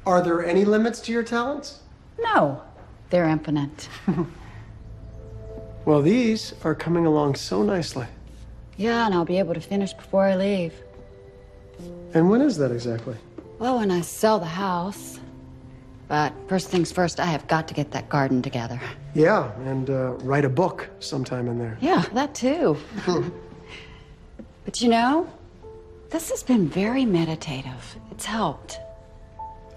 Are there any limits to your talents? No, they're infinite. Well, these are coming along so nicely. Yeah, and I'll be able to finish before I leave. And when is that exactly? Well, when I sell the house. But first things first, I have got to get that garden together. Yeah, and write a book sometime in there. Yeah, that too. But you know, this has been very meditative. It's helped.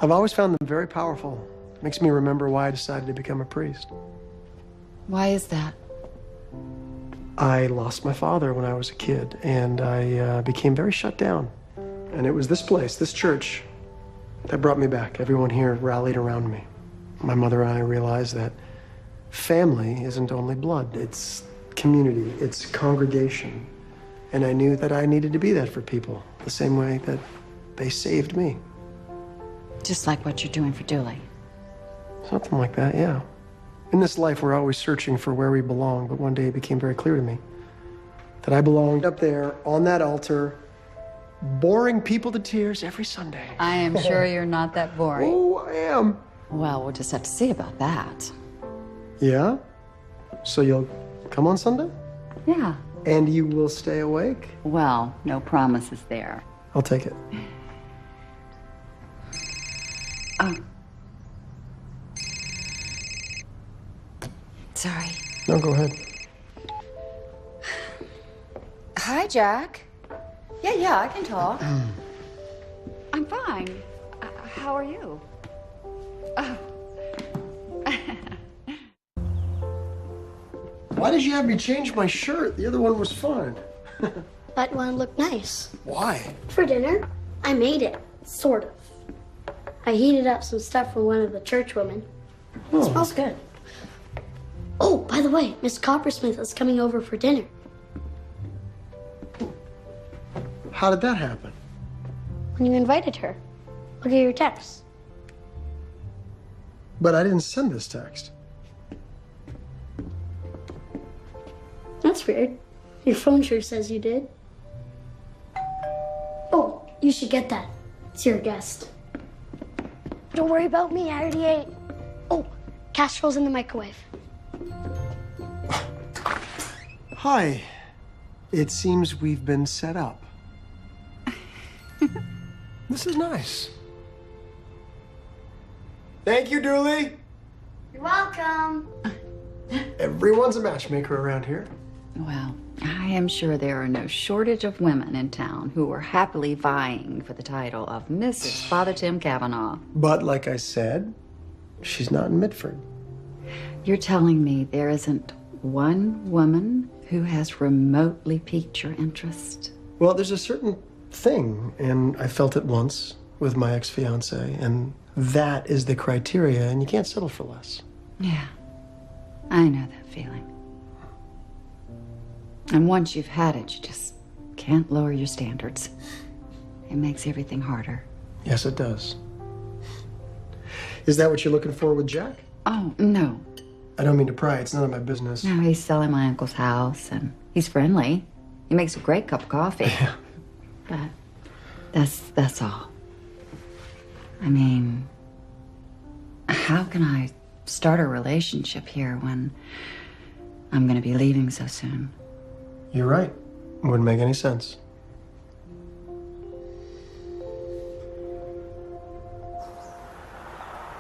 I've always found them very powerful. Makes me remember why I decided to become a priest. Why is that? I lost my father when I was a kid, and I became very shut down. And it was this place, this church, that brought me back. Everyone here rallied around me. My mother and I realized that family isn't only blood, it's community, it's congregation. And I knew that I needed to be that for people, the same way that they saved me. Just like what you're doing for Dooley. Something like that, yeah. In this life, we're always searching for where we belong, but one day it became very clear to me that I belonged up there on that altar, boring people to tears every Sunday. I am sure you're not that boring. Oh, I am. Well, we'll just have to see about that. Yeah? So you'll come on Sunday? Yeah. And you will stay awake? Well, no promises there. I'll take it. Oh. Sorry. No, go ahead. Hi, Jack. Yeah, I can talk. I'm fine. How are you? Oh. Why did you have me change my shirt? The other one was fine. Thought you want to look nice. Why? For dinner, I made it, sort of. I heated up some stuff for one of the church women. It smells good. Oh, by the way, Miss Coppersmith is coming over for dinner. How did that happen? When you invited her. Look at your text. But I didn't send this text. That's weird. Your phone sure says you did. Oh, you should get that. It's your guest. Don't worry about me, I already ate. Oh, casserole's in the microwave. Hi. It seems we've been set up. This is nice. Thank you, Dooley. You're welcome. Everyone's a matchmaker around here. Well, I am sure there are no shortage of women in town who are happily vying for the title of Mrs. Father Tim Kavanaugh. But like I said, she's not in Mitford. You're telling me there isn't one woman who has remotely piqued your interest? Well, there's a certain thing, and I felt it once with my ex-fiance, and that is the criteria, and you can't settle for less. Yeah, I know that feeling. And once you've had it, you just can't lower your standards. It makes everything harder. Yes, it does. Is that what you're looking for with Jack? Oh, no. I don't mean to pry. It's none of my business. No, he's selling my uncle's house, and he's friendly. He makes a great cup of coffee. Yeah. But that's all. I mean, how can I start a relationship here when I'm going to be leaving so soon? You're right. Wouldn't make any sense.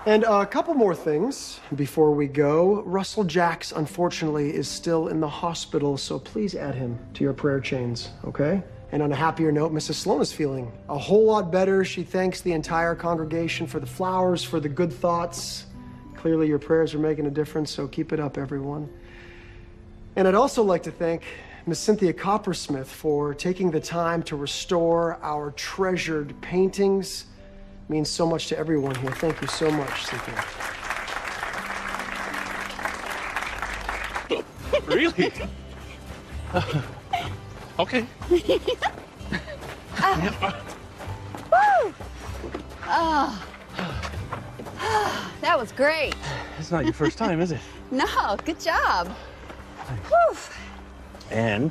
And a couple more things before we go. Russell Jacks, unfortunately, is still in the hospital, so please add him to your prayer chains, okay? And on a happier note, Mrs. Sloan is feeling a whole lot better. She thanks the entire congregation for the flowers, for the good thoughts. Clearly, your prayers are making a difference, so keep it up, everyone. And I'd also like to thank Miss Cynthia Coppersmith for taking the time to restore our treasured paintings. It means so much to everyone here. Thank you so much, Cynthia. Really? Okay. That was great. It's not your first time, is it? No, good job. Whew. And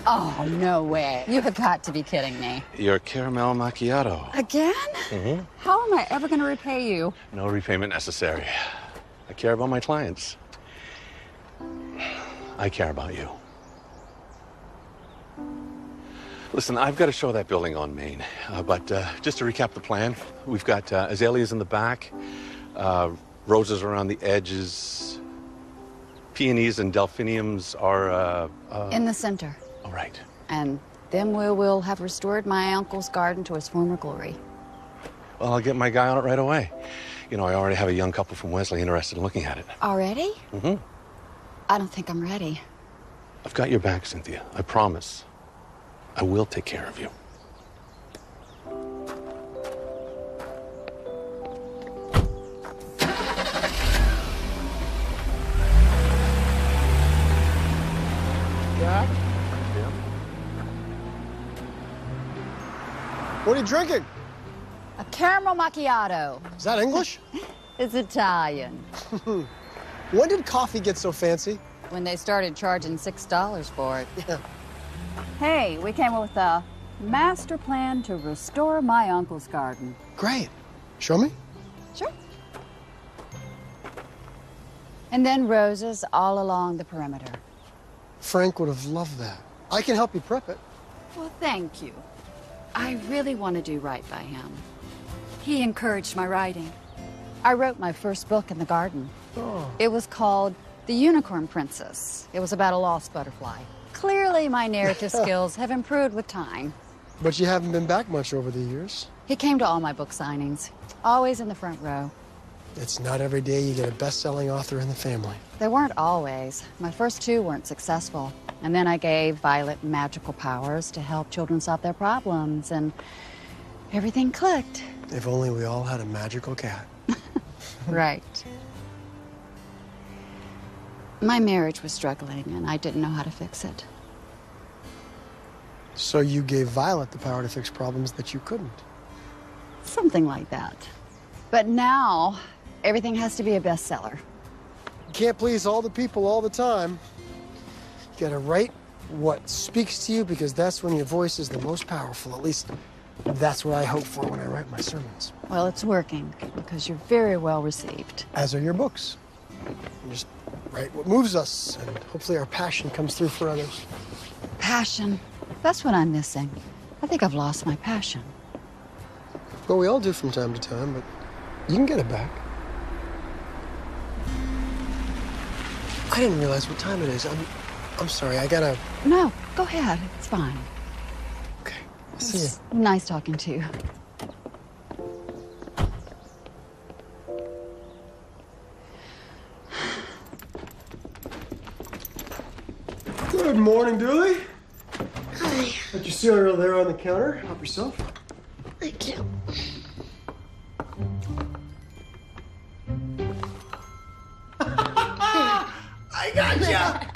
Oh, no way. You have got to be kidding me. your caramel macchiato. Again? Mm-hmm. How am I ever going to repay you? No repayment necessary. I care about my clients. I care about you. Listen, I've got to show that building on Main. But just to recap the plan, we've got azaleas in the back, roses around the edges, peonies and delphiniums are... in the center. All right. And then we will have restored my uncle's garden to its former glory. Well, I'll get my guy on it right away. You know, I already have a young couple from Wesley interested in looking at it. Already? Mm-hmm. I don't think I'm ready. I've got your back, Cynthia. I promise. I will take care of you. Dad? Yeah? What are you drinking? A caramel macchiato. Is that English? It's Italian. When did coffee get so fancy? When they started charging $6 for it. Yeah. Hey, we came up with a master plan to restore my uncle's garden. Great. Show me? Sure. And then roses all along the perimeter. Frank would have loved that. I can help you prep it. Well, thank you. I really want to do right by him. He encouraged my writing. I wrote my first book in the garden. Oh. It was called The Unicorn Princess. It was about a lost butterfly. Clearly, my narrative skills have improved with time. But you haven't been back much over the years. He came to all my book signings, always in the front row. It's not every day you get a best-selling author in the family. They weren't always. My first two weren't successful. And then I gave Violet magical powers to help children solve their problems, and everything clicked. If only we all had a magical cat. Right. My marriage was struggling, and I didn't know how to fix it. So you gave Violet the power to fix problems that you couldn't. Something like that. But now, everything has to be a bestseller. You can't please all the people all the time. You gotta write what speaks to you, because that's when your voice is the most powerful. At least that's what I hope for when I write my sermons. Well, it's working, because you're very well received. As are your books. You just write what moves us, and hopefully our passion comes through for others. Passion. That's what I'm missing. I think I've lost my passion. Well, we all do from time to time, but you can get it back. I didn't realize what time it is. I'm sorry, I gotta... No, go ahead. It's fine. Okay, I'll see you. It's nice talking to you. Good morning, Dooley. Hi. Got your cereal there on the counter. Help yourself. Thank you. I gotcha!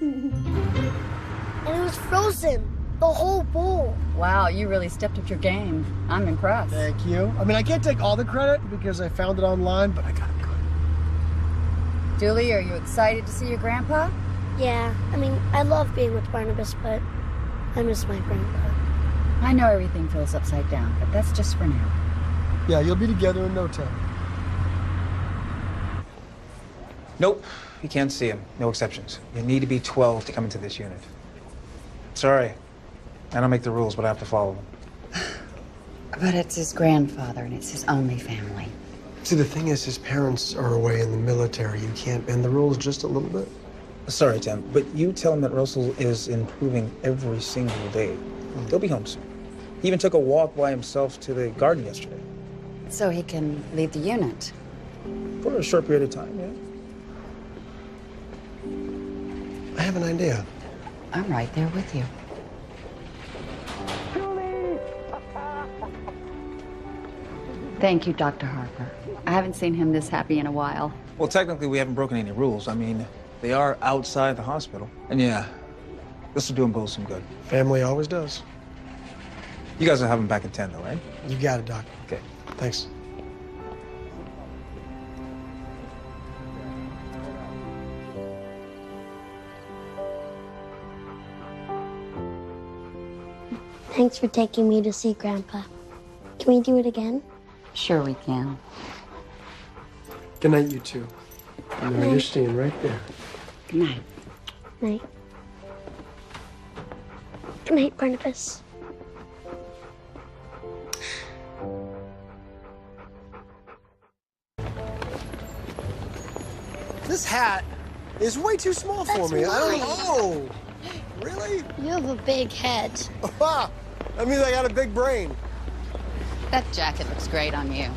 And it was frozen. The whole bowl. Wow, you really stepped up your game. I'm impressed. Thank you. I mean, I can't take all the credit because I found it online, but I got it good. Julie, are you excited to see your grandpa? Yeah, I mean, I love being with Barnabas, but I miss my grandpa. I know everything feels upside down, but that's just for now. Yeah, you'll be together in no time. Nope, you can't see him. No exceptions. You need to be 12 to come into this unit. Sorry, I don't make the rules, but I have to follow them. But it's his grandfather, and it's his only family. See, the thing is, his parents are away in the military. You can't bend the rules just a little bit. Sorry, Tim, but you tell him that Russell is improving every single day. He'll be home soon. He even took a walk by himself to the garden yesterday. So he can leave the unit. For a short period of time, yeah. I have an idea. I'm right there with you. Thank you, Dr. Harper. I haven't seen him this happy in a while. Well, technically, we haven't broken any rules. I mean, they are outside the hospital. And yeah, this will do them both some good. Family always does. You guys will have him back in 10, though, right? You got it, Doc. Okay. Thanks. Thanks for taking me to see Grandpa. Can we do it again? Sure we can. Good night, you two. No, you're staying right there. Good night. Night. Good night, Barnabas. This hat is way too small for me. I don't know. Really? You have a big head. That means I got a big brain. That jacket looks great on you.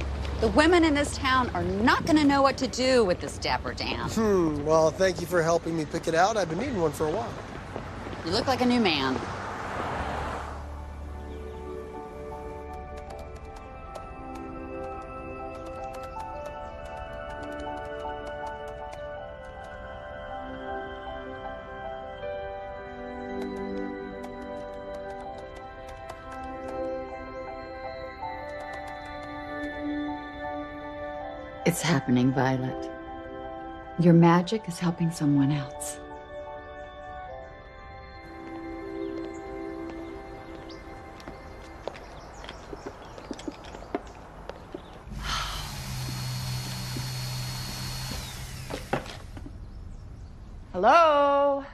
The women in this town are not going to know what to do with this dapper Dan. Well, thank you for helping me pick it out. I've been needing one for a while. You look like a new man. It's happening, Violet. Your magic is helping someone else. Hello?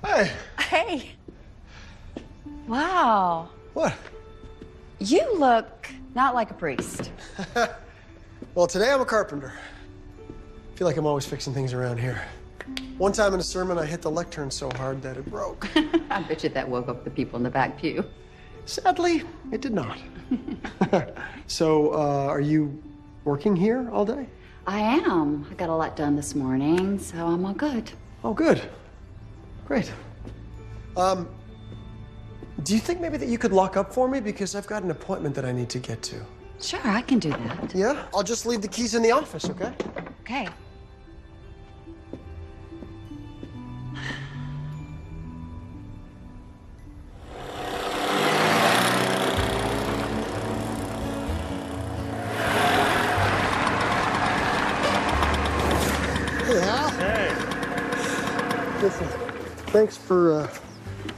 Hey. Hey. Wow. What? You look not like a priest. Well, today I'm a carpenter. I feel like I'm always fixing things around here. One time in a sermon, I hit the lectern so hard that it broke. I bet you that woke up the people in the back pew. Sadly, it did not. So, are you working here all day? I am. I got a lot done this morning, so I'm all good. Oh, good. Great. Do you think maybe that you could lock up for me? Because I've got an appointment that I need to get to. Sure, I can do that. Yeah? I'll just leave the keys in the office, okay? Okay. Hey, Hal. Hey. Listen, thanks for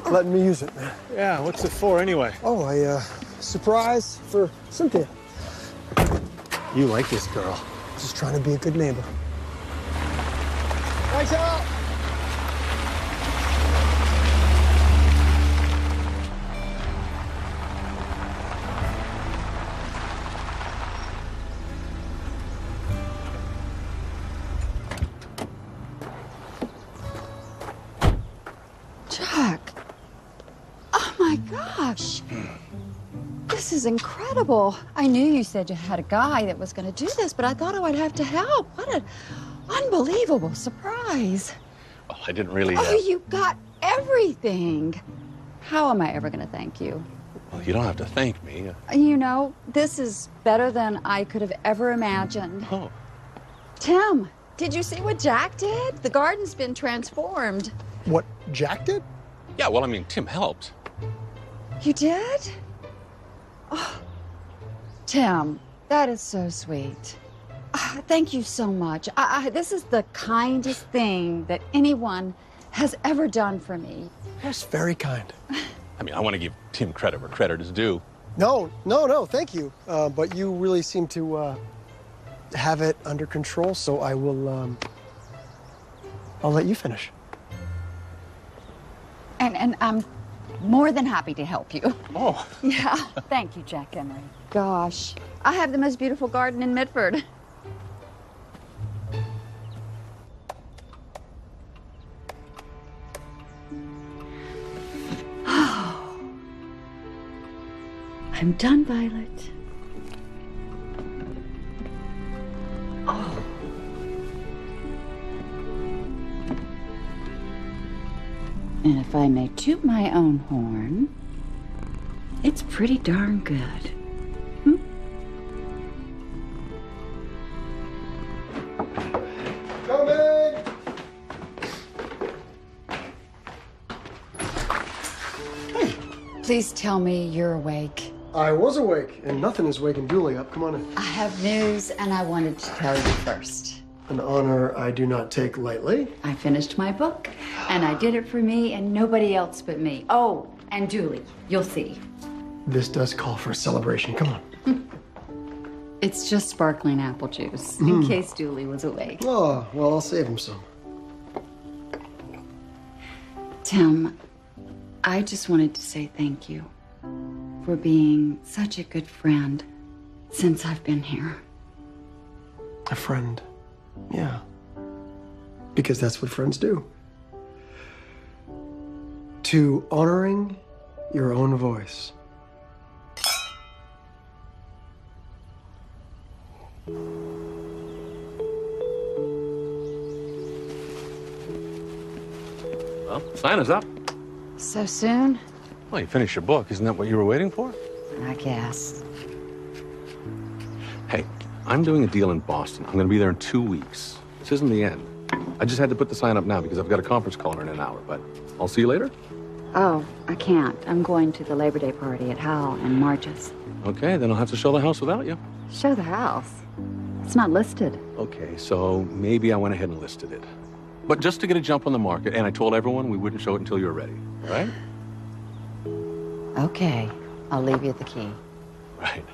letting me use it, man. Yeah, what's it for anyway? Oh, a surprise for Cynthia. You like this girl. Just trying to be a good neighbor. Thanks, Hal. Chuck. Oh my gosh. This is incredible. I knew you said you had a guy that was going to do this, but I thought I would have to help. What an unbelievable surprise. Well, I didn't really... Oh, you got everything. How am I ever going to thank you? Well, you don't have to thank me. You know, this is better than I could have ever imagined. Oh. Tim, did you see what Jack did? The garden's been transformed. What Jack did? Yeah, well, I mean, Tim helped. You did? Oh, Tim, that is so sweet. Thank you so much. This is the kindest thing that anyone has ever done for me. That's very kind. I mean, I want to give Tim credit where credit is due. No, thank you. But you really seem to have it under control, so I will, I'll let you finish. And I'm more than happy to help you. Oh. Yeah. Thank you, Jack Emery. Gosh, I have the most beautiful garden in Mitford. Oh. I'm done, Violet. Oh. And if I may toot my own horn, it's pretty darn good. Coming! Hey. Please tell me you're awake. I was awake, and nothing is waking Julie up. Come on in. I have news, and I wanted to tell you first. An honor I do not take lightly. I finished my book, and I did it for me and nobody else but me. Oh, and Julie, you'll see. This does call for a celebration. Come on. It's just sparkling apple juice, in case Julie was awake. Oh, well, I'll save him some. Tim, I just wanted to say thank you for being such a good friend since I've been here. A friend. Yeah. Because that's what friends do. To honoring your own voice. Well, sign is up. So soon? Well, you finished your book. Isn't that what you were waiting for? I guess. Hey, I'm doing a deal in Boston. I'm going to be there in 2 weeks. This isn't the end. I just had to put the sign up now because I've got a conference call in an hour, but I'll see you later. Oh, I can't. I'm going to the Labor Day party at Hal and Marge's. Okay, then I'll have to show the house without you. Show the house? It's not listed. Okay, so maybe I went ahead and listed it. But just to get a jump on the market, and I told everyone we wouldn't show it until you were ready, all right? Okay, I'll leave you the key. Right.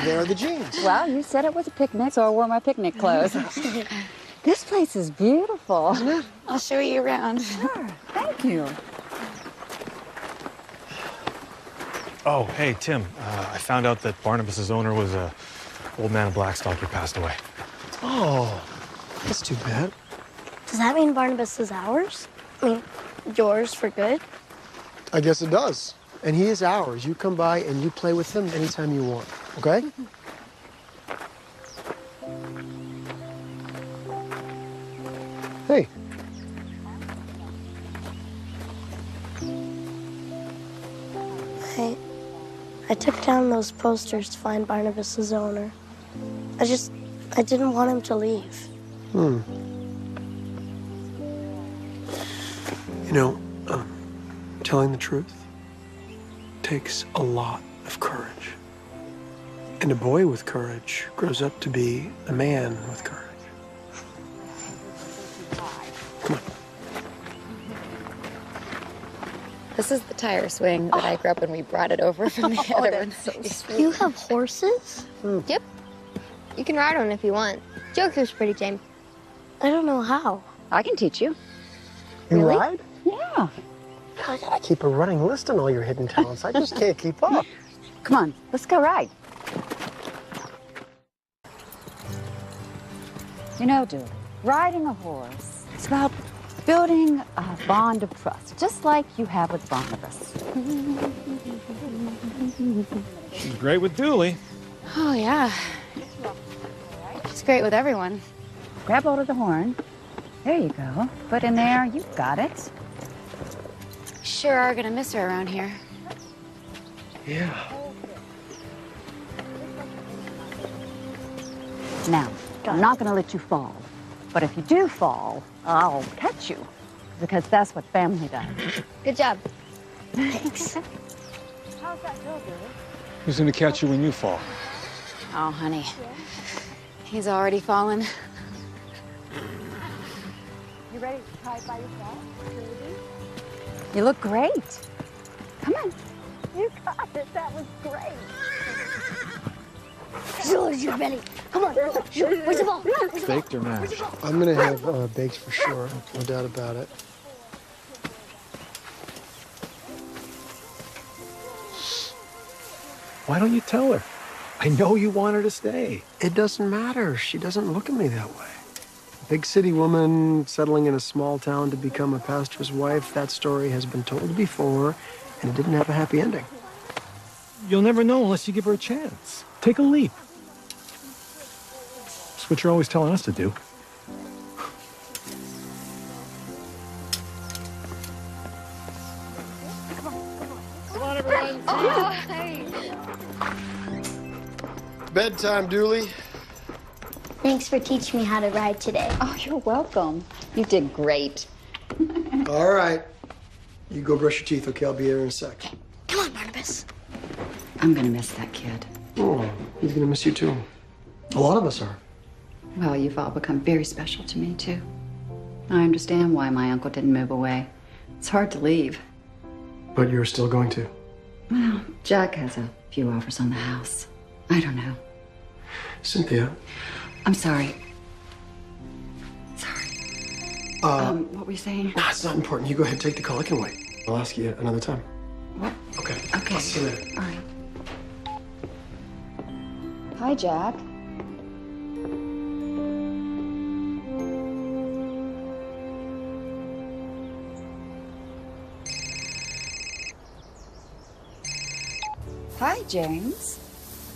There are the jeans. Well, you said it was a picnic, so I wore my picnic clothes. This place is beautiful. Isn't it? I'll show you around. Sure. Thank you. Oh, hey, Tim. I found out that Barnabas's owner was a old man of Blackstock who passed away. Oh, that's too bad. Does that mean Barnabas is ours? I mean, yours for good? I guess it does. And he is ours. You come by and you play with him anytime you want, okay? Hey. I took down those posters to find Barnabas's owner. I didn't want him to leave. You know, telling the truth takes a lot of courage. And a boy with courage grows up to be a man with courage. Come on. This is the tire swing that I grew up when we brought it over from the other one. So sweet. You have horses? Yep. You can ride one if you want. Joker's pretty tame. I don't know how. I can teach you. You Really? ride? Yeah. I gotta keep a running list on all your hidden talents. I just can't keep up. Come on, let's go ride. You know, dude, riding a horse, it's about building a bond of trust, just like you have with Barnabas. She's great with Dooley. Oh, yeah. It's great with everyone. Grab hold of the horn. There you go. Foot in there. You got it. Sure are gonna miss her around here. Yeah. Now, I'm not going to let you fall. But if you do fall, I'll catch you. Because that's what family does. Good job. Thanks. How's that feel, dude? Who's going to catch you when you fall? Oh, honey. He's already fallen. You ready to try it by yourself? You look great. Come on. You got it. That was great. George, you're ready. Come on. Where's the ball? Where's the ball? Baked or mashed? I'm gonna have baked for sure, no doubt about it. Why don't you tell her? I know you want her to stay. It doesn't matter. She doesn't look at me that way. Big city woman settling in a small town to become a pastor's wife, that story has been told before, and it didn't have a happy ending. You'll never know unless you give her a chance. Take a leap. That's what you're always telling us to do. Come on, everyone. Oh, hey. Bedtime, Dooley. Thanks for teaching me how to ride today. Oh, you're welcome. You did great. All right. You go brush your teeth, okay? I'll be there in a sec. Come on, Barnabas. I'm going to miss that kid. Oh, he's gonna miss you too. A lot of us are. Well, you've all become very special to me, too. I understand why my uncle didn't move away. It's hard to leave. But you're still going to? Well, Jack has a few offers on the house. I don't know. Cynthia. I'm sorry. What were you saying? Nah, it's not important. You go ahead and take the call. I can wait. I'll ask you another time. What? Okay. Okay. I'll see you later. All right. Hi, Jack. Hi, James.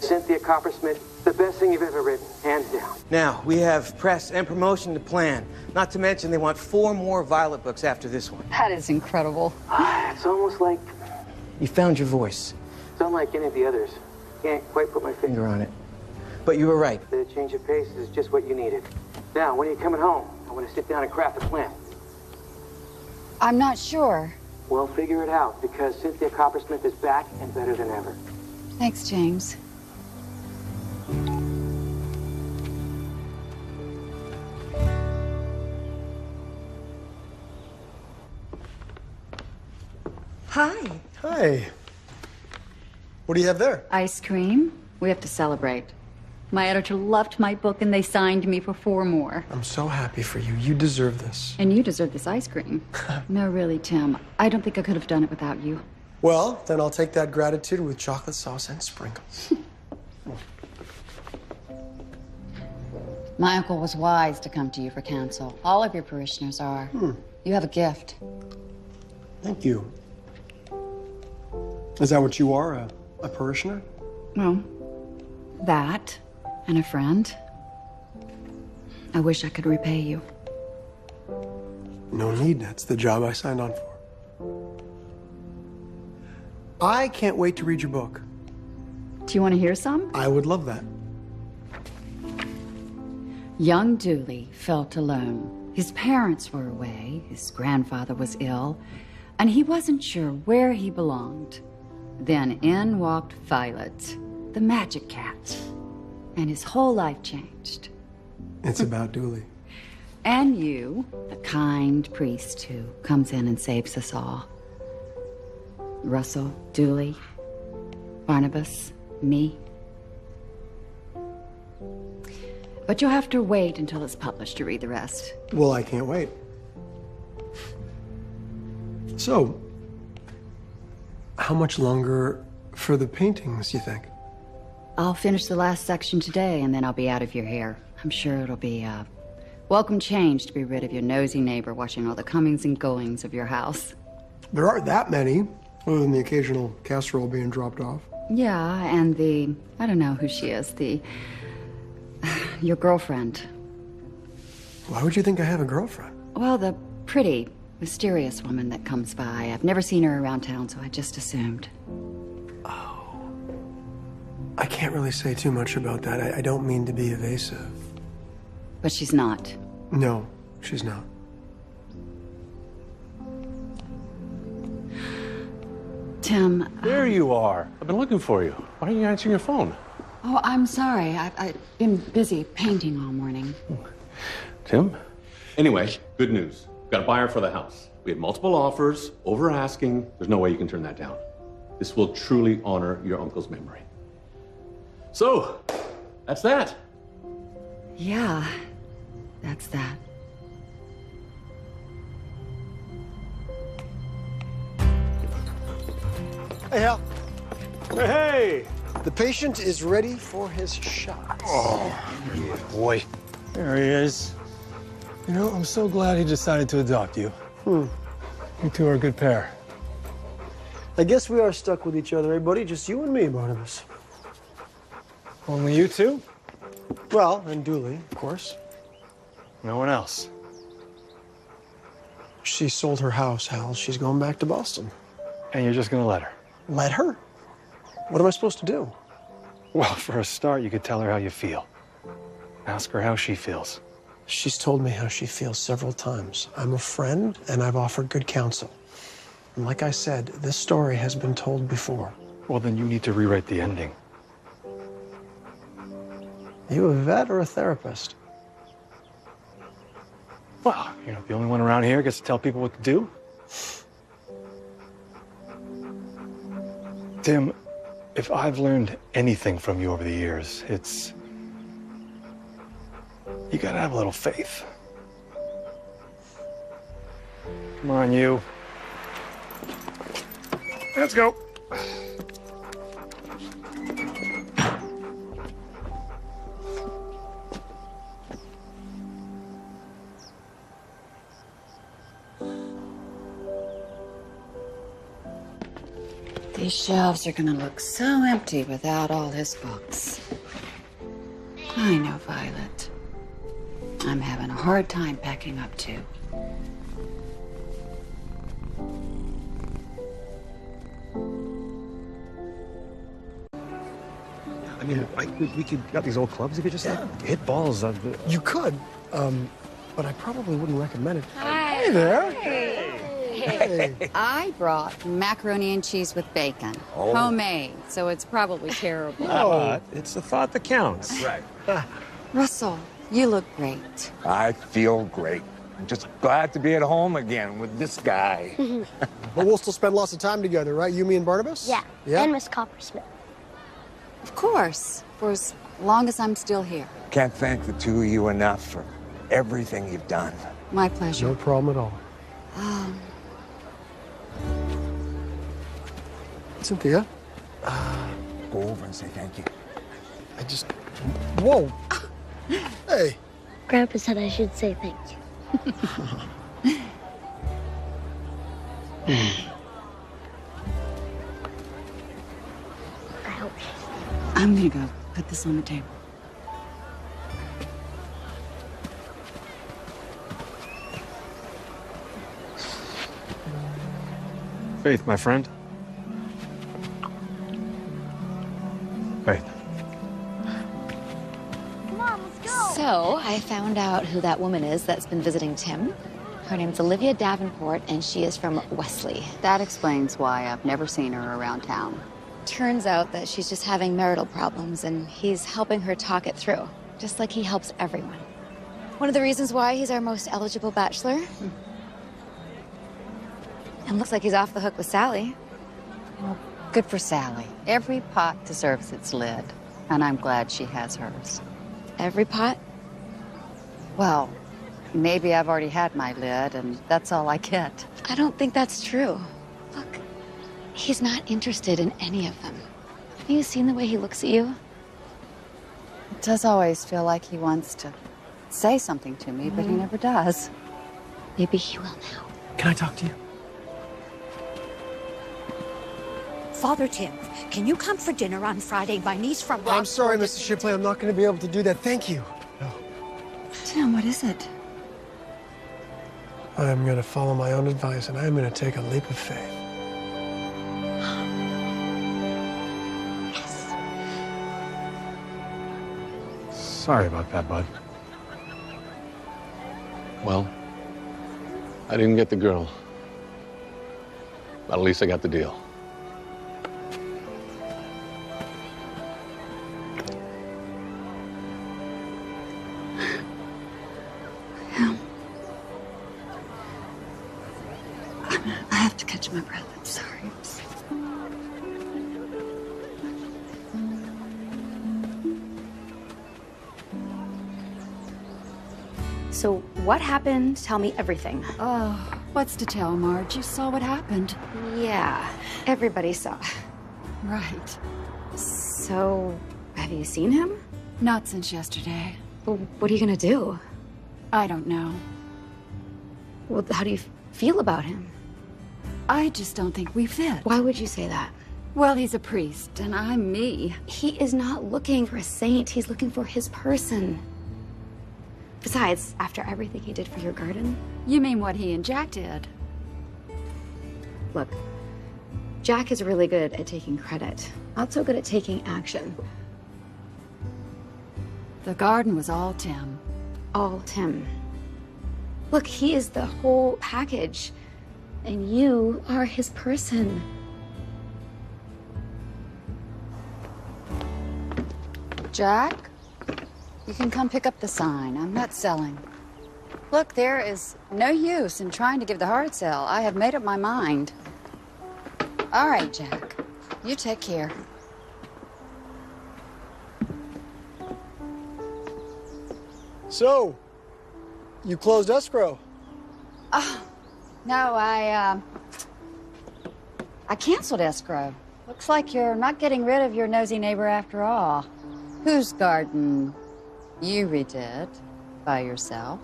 Cynthia Coppersmith, the best thing you've ever written, hands down. Now, we have press and promotion to plan. Not to mention they want 4 more Violet books after this one. That is incredible. It's almost like you found your voice. It's unlike any of the others. Can't quite put my finger on it. But you were right. The change of pace is just what you needed. Now, when are you coming home? I want to sit down and craft a plan. I'm not sure. We'll figure it out, because Cynthia Coppersmith is back and better than ever. Thanks, James. Hi. Hi. What do you have there? Ice cream. We have to celebrate. My editor loved my book and they signed me for 4 more. I'm so happy for you. You deserve this. And you deserve this ice cream. No, really, Tim. I don't think I could have done it without you. Well, then I'll take that gratitude with chocolate sauce and sprinkles. My uncle was wise to come to you for counsel. All of your parishioners are. You have a gift. Thank you. Is that what you are, a parishioner? Well, that and a friend. I wish I could repay you. No need. That's the job I signed on for. I can't wait to read your book. Do you want to hear some? I would love that. Young Dooley felt alone. His parents were away, his grandfather was ill, and he wasn't sure where he belonged. Then in walked Violet, the magic cat, and his whole life changed. It's about Dooley. And you, the kind priest who comes in and saves us all. Russell, Dooley, Barnabas, me. But you'll have to wait until it's published to read the rest. Well, I can't wait. So, how much longer for the paintings, you think? I'll finish the last section today, and then I'll be out of your hair. I'm sure it'll be a welcome change to be rid of your nosy neighbor watching all the comings and goings of your house. There aren't that many, other than the occasional casserole being dropped off. Yeah, and I don't know who she is, your girlfriend. Why would you think I have a girlfriend? Well, the pretty, mysterious woman that comes by. I've never seen her around town, so I just assumed. I can't really say too much about that. I don't mean to be evasive. But she's not. No, she's not. Tim. There you are. I've been looking for you. Why aren't you answering your phone? Oh, I'm sorry. I've been busy painting all morning. Tim? Anyway, good news. Got a buyer for the house. We had multiple offers, over asking. There's no way you can turn that down. This will truly honor your uncle's memory. So, that's that. Yeah, that's that. Hey, Hal. Hey! The patient is ready for his shots. Oh, boy. There he is. You know, I'm so glad he decided to adopt you. You two are a good pair. I guess we are stuck with each other, eh, buddy? Just you and me, Barnabas. Only you two? Well, and Dooley, of course. No one else. She sold her house, Hal. She's going back to Boston. And you're just gonna let her? Let her? What am I supposed to do? Well, for a start, you could tell her how you feel. Ask her how she feels. She's told me how she feels several times. I'm a friend, and I've offered good counsel. And like I said, this story has been told before. Well, then you need to rewrite the ending. Are you a vet or a therapist? Well, You're not the only one around here who gets to tell people what to do. Tim, if I've learned anything from you over the years, it's you gotta have a little faith. Come on, you. Let's go. These shelves are gonna look so empty without all his books. I know, Violet. I'm having a hard time packing up, too. I mean, we could got these old clubs. You could just like, hit balls. You could, but I probably wouldn't recommend it. Hi. Hey there. Hey. I brought macaroni and cheese with bacon. Oh. Homemade, so it's probably terrible. But it's the thought that counts. Right. Russell, you look great. I feel great. I'm just glad to be at home again with this guy. But we'll still spend lots of time together, right? You, me, and Barnabas? Yeah. Yeah? And Miss Coppersmith. Of course, for as long as I'm still here. Can't thank the two of you enough for everything you've done. My pleasure. No problem at all. Cynthia? Go over and say thank you. I just... Whoa! Hey! Grandpa said I should say thank you. I'm gonna go put this on the table. Faith, my friend. Faith. Come on, let's go. So, I found out who that woman is that's been visiting Tim. Her name's Olivia Davenport, and she is from Wesley. That explains why I've never seen her around town. Turns out that she's just having marital problems, and he's helping her talk it through, just like he helps everyone. One of the reasons why he's our most eligible bachelor. And looks like he's off the hook with Sally. Well, good for Sally. Every pot deserves its lid, and I'm glad she has hers. Every pot? Well, maybe I've already had my lid, and that's all I get. I don't think that's true. Look, he's not interested in any of them. Have you seen the way he looks at you? It does always feel like he wants to say something to me, but he never does. Maybe he will now. Can I talk to you? Father Tim, can you come for dinner on Friday? My niece from I'm sorry, Mr. Shipley. I'm not going to be able to do that. Thank you. No. Tim, what is it? I'm going to follow my own advice, and I'm going to take a leap of faith. Yes. Sorry about that, bud. Well, I didn't get the girl. But at least I got the deal. I have to catch my breath. I'm sorry. So, what happened? Tell me everything. Oh, what's to tell, Marge? You saw what happened. Yeah, everybody saw. Right. So, have you seen him? Not since yesterday. Well, what are you gonna do? I don't know. Well, how do you feel about him? I just don't think we fit. Why would you say that? Well, he's a priest, and I'm me. He is not looking for a saint. He's looking for his person. Besides, after everything he did for your garden... You mean what he and Jack did? Look, Jack is really good at taking credit. Not so good at taking action. The garden was all Tim. All Tim. Look, he is the whole package. And you are his person. Jack, you can come pick up the sign. I'm not selling. Look, there is no use in trying to give the hard sell. I have made up my mind. All right, Jack. You take care. So, you closed escrow? Oh, no, I canceled escrow. Looks like you're not getting rid of your nosy neighbor after all. Whose garden you redid by yourself.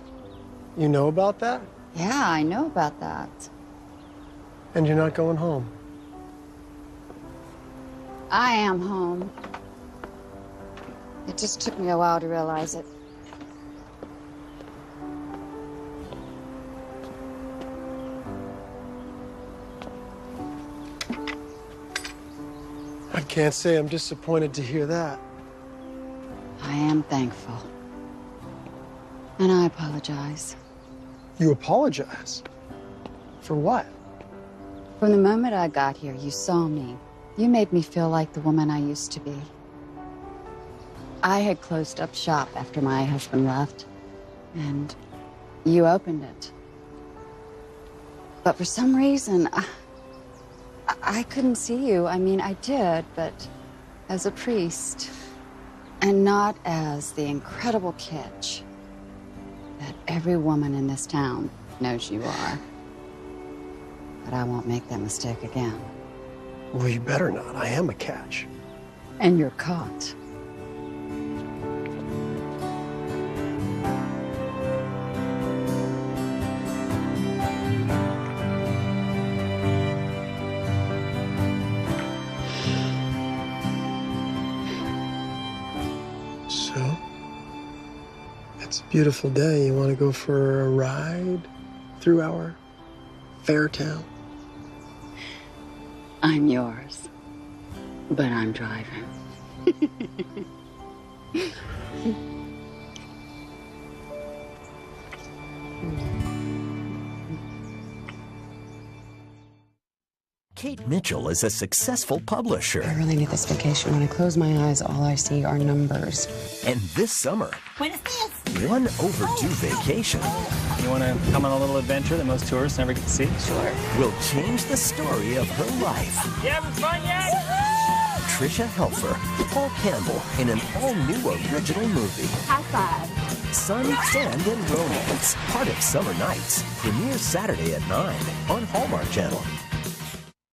You know about that? Yeah, I know about that. And you're not going home? I am home. It just took me a while to realize it. I can't say I'm disappointed to hear that. I am thankful. And I apologize. You apologize? For what? From the moment I got here, you saw me. You made me feel like the woman I used to be. I had closed up shop after my husband left, and you opened it. But for some reason, I couldn't see you. I mean, I did, but as a priest, and not as the incredible catch that every woman in this town knows you are. But I won't make that mistake again. Well, you better not. I am a catch. And you're caught. So, it's a beautiful day. You want to go for a ride through our fair town? I'm yours, but I'm driving. Kate Mitchell is a successful publisher. I really need this vacation. When I close my eyes, all I see are numbers. And this summer, one overdue vacation. You want to come on a little adventure that most tourists never get to see? Sure. Will change the story of her life. You having fun yet? Trisha Helfer, Paul Campbell in an all-new original movie. High five. Sun, Sand, and Romance, part of Summer Nights. Premieres Saturday at 9 on Hallmark Channel.